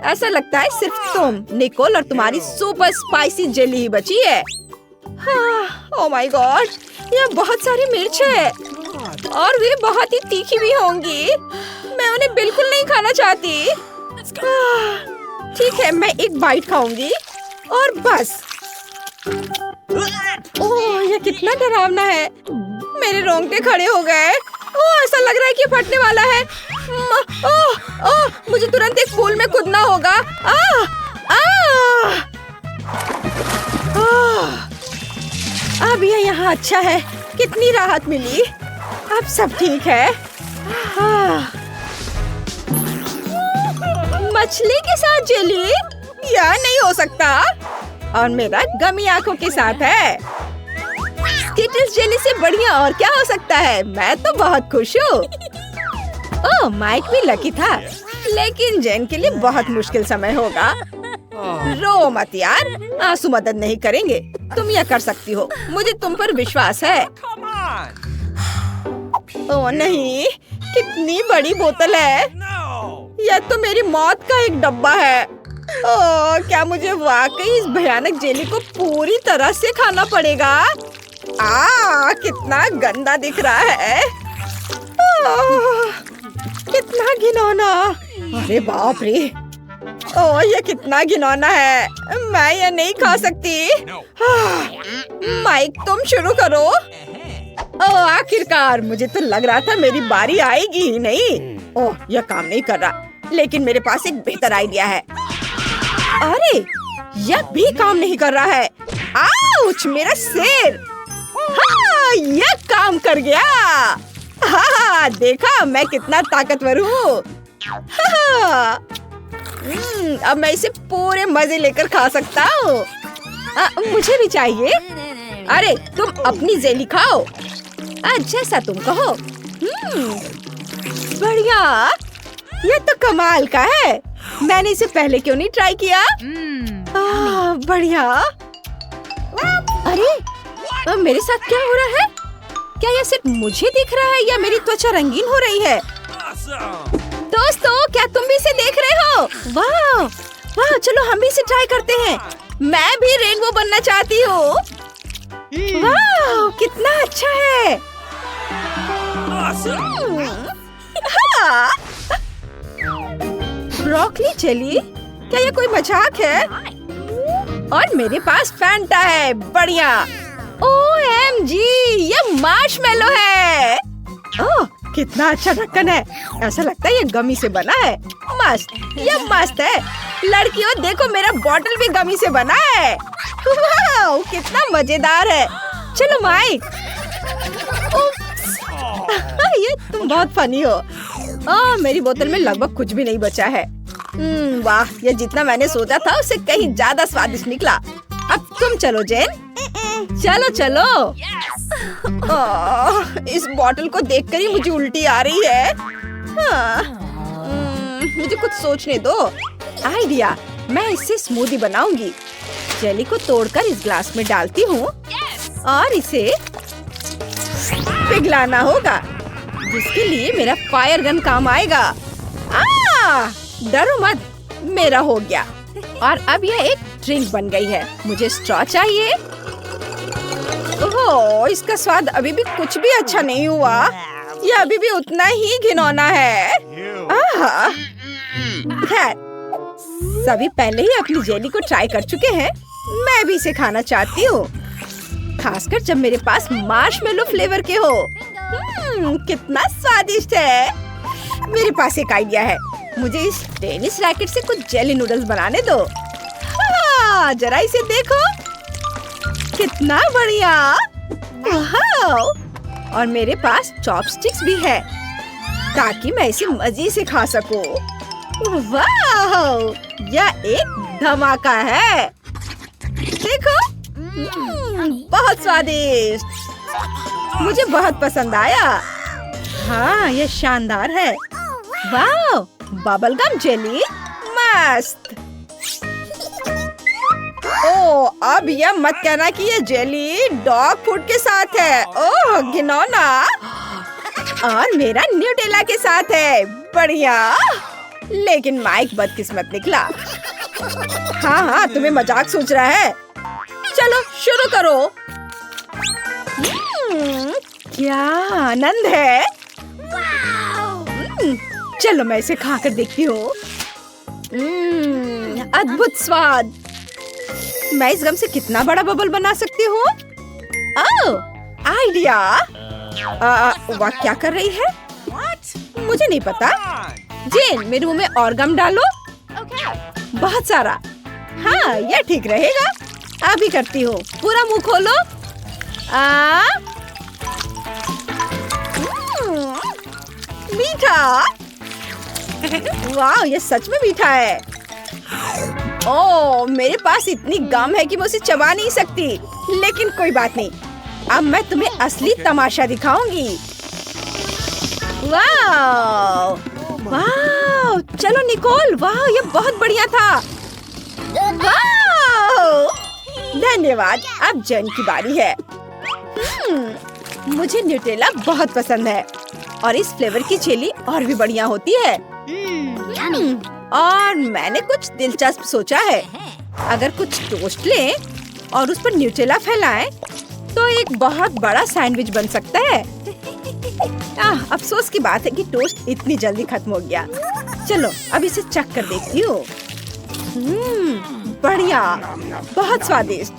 ऐसा लगता है सिर्फ तुम, निकोल, और तुम्हारी सुपर स्पाइसी जेली ही बची है। हाँ, ओह माय गॉड, यह बहुत सारी मिर्च है और वे बहुत ही तीखी भी होंगी। मैं उन्हें बिल्कुल नहीं खाना चाहती। ठीक है, मैं एक बाइट खाऊंगी और बस। ओह यह कितना डरावना है, मेरे रोंगटे खड़े हो गए। ओह ऐसा लग रहा है कि फटने वाला है। ओह मुझे तुरंत एक पूल में कूदना होगा। अब यह यहाँ अच्छा है, कितनी राहत मिली। अब सब ठीक है। मछली के साथ जेली? यह नहीं हो सकता। और मेरा गमी आंखों के साथ है। स्किटल्स जेली से बढ़िया और क्या हो सकता है। मैं तो बहुत खुश हूँ। ओह माइक भी लकी था, लेकिन जेन के लिए बहुत मुश्किल समय होगा। रो मत यार, आंसू मदद नहीं करेंगे। तुम यह कर सकती हो, मुझे तुम पर विश्वास है। ओह नहीं, कितनी बड़ी बोतल है। यह तो मेरी मौत का एक डब्बा है। ओह क्या मुझे वाकई इस भयानक जेली को पूरी तरह से खाना पड़ेगा? कितना गंदा दिख रहा है। कितना घिनौना। अरे बाप रे, ओह ये कितना घिनौना है। मैं यह नहीं खा सकती। माइक तुम शुरू करो। ओह आखिरकार, मुझे तो लग रहा था मेरी बारी आएगी ही नहीं। ओह यह काम नहीं कर रहा, लेकिन मेरे पास एक बेहतर आइडिया है। अरे यह भी काम नहीं कर रहा है। आउच, मेरा सिर। हाँ, यह काम कर गया। हाँ, देखा मैं कितना ताकतवर हूँ। अब मैं इसे पूरे मजे लेकर खा सकता हूँ। मुझे भी चाहिए। अरे तुम अपनी जेली खाओ। जैसा तुम कहो। बढ़िया, ये तो कमाल का है। मैंने इसे पहले क्यों नहीं ट्राई किया? बढ़िया। अरे मेरे साथ क्या हो रहा है? क्या यह सिर्फ मुझे दिख रहा है या मेरी त्वचा रंगीन हो रही है? दोस्तों, क्या तुम भी इसे देख रहे हो? वाह वाह, चलो हम भी इसे ट्राई करते हैं। मैं भी रेनबो बनना चाहती हूँ। वाह, कितना अच्छा है। हाँ। ब्रोकली चिली, क्या ये कोई मजाक है? और मेरे पास फैंटा है, बढ़िया। OMG, ये मार्शमेलो है। ओह, कितना अच्छा ढक्कन है। ऐसा लगता है ये गमी से बना है। मस्त, ये मस्त है। लड़कियों देखो, मेरा बॉटल भी गमी से बना है। वाह, कितना मजेदार है। चलो माइक। ये तुम बहुत फनी हो। मेरी बोतल में लगभग कुछ भी नहीं बचा है। वाह, ये जितना मैंने सोचा था उससे कहीं ज्यादा स्वादिष्ट निकला। अब तुम चलो जेन। चलो चलो। इस बॉटल को देखकर ही मुझे उल्टी आ रही है। मुझे कुछ सोचने दो। आइडिया, मैं इससे स्मूदी बनाऊंगी। जेली को तोड़कर इस ग्लास में डालती हूँ और इसे पिघलाना होगा, जिसके लिए मेरा फायर गन काम आएगा। डरो मत, मेरा हो गया। और अब यह एक ड्रिंक बन गई है। मुझे स्ट्रॉ चाहिए। ओह, इसका स्वाद अभी भी कुछ भी अच्छा नहीं हुआ। यह अभी भी उतना ही घिनौना है। खैर, सभी पहले ही अपनी जेली को ट्राई कर चुके हैं। मैं भी इसे खाना चाहती हूँ, खासकर जब मेरे पास मार्शमेलो फ्लेवर के हो। कितना स्वादिष्ट है। मेरे पास एक आइडिया है। मुझे इस टेनिस रैकेट से कुछ जेली नूडल्स बनाने दो। जरा इसे देखो, कितना बढ़िया। और मेरे पास चॉपस्टिक्स भी है, ताकि मैं इसे मजे से खा सकूं। वाह, यह एक धमाका है। देखो, बहुत स्वादिष्ट। मुझे बहुत पसंद आया। हाँ, यह शानदार है। वाह, बबल गम जेली, मस्त। ओह, अब यह मत कहना कि ये जेली डॉग फूड के साथ है। ओह, घिनौना। और मेरा न्यूटेला के साथ है, बढ़िया। लेकिन माइक बदकिस्मत निकला। हाँ, तुम्हें मजाक सोच रहा है। चलो शुरू करो। क्या आनंद है। चलो मैं इसे खाकर देखती हूँ। अद्भुत स्वाद। मैं इस गम से कितना बड़ा बबल बना सकती हूँ। आइडिया। वह क्या कर रही है? मुझे नहीं पता। जेन, मेरे मुंह में और गम डालो। बहुत सारा। हाँ, यह ठीक रहेगा। अभी करती हूँ। पूरा मुंह खोलो। मीठा। वाह, ये सच में मीठा है। ओह, मेरे पास इतनी गम है कि मैं उसे चबा नहीं सकती। लेकिन कोई बात नहीं, अब मैं तुम्हें असली तमाशा दिखाऊंगी। वाह, वाह, चलो निकोल। वाह, ये बहुत बढ़िया था। वाह, धन्यवाद। अब जेन की बारी है। मुझे न्यूटेला बहुत पसंद है और इस फ्लेवर की जेली और भी बढ़िया होती है। और मैंने कुछ दिलचस्प सोचा है। अगर कुछ टोस्ट लें और उस पर न्यूटेला फैलाएं, तो एक बहुत बड़ा सैंडविच बन सकता है। अफसोस की बात है कि टोस्ट इतनी जल्दी खत्म हो गया। चलो अब इसे चख कर देखती हूँ। बढ़िया, बहुत स्वादिष्ट।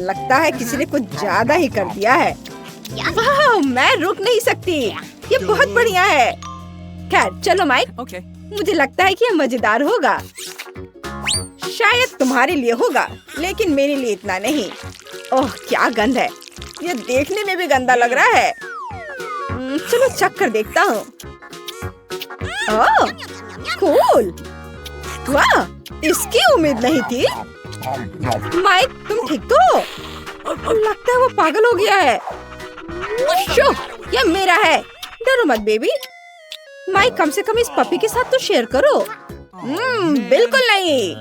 लगता है किसी ने कुछ ज्यादा ही कर दिया है। वाह, मैं रुक नहीं सकती। ये बहुत बढ़िया है। खैर चलो माइक। मुझे लगता है कि यह मजेदार होगा। शायद तुम्हारे लिए होगा, लेकिन मेरे लिए इतना नहीं। ओह, क्या गंध है। यह देखने में भी गंदा लग रहा है। चलो चख कर देखता हूँ। ओह, कूल। वाह, इसकी उम्मीद नहीं थी। माइक, तुम ठीक तो हो? लगता है वो पागल हो गया है। शो, यह मेरा है। डरो मत बेबी। माइक, कम से कम इस पपी के साथ तो शेयर करो। बिल्कुल नहीं।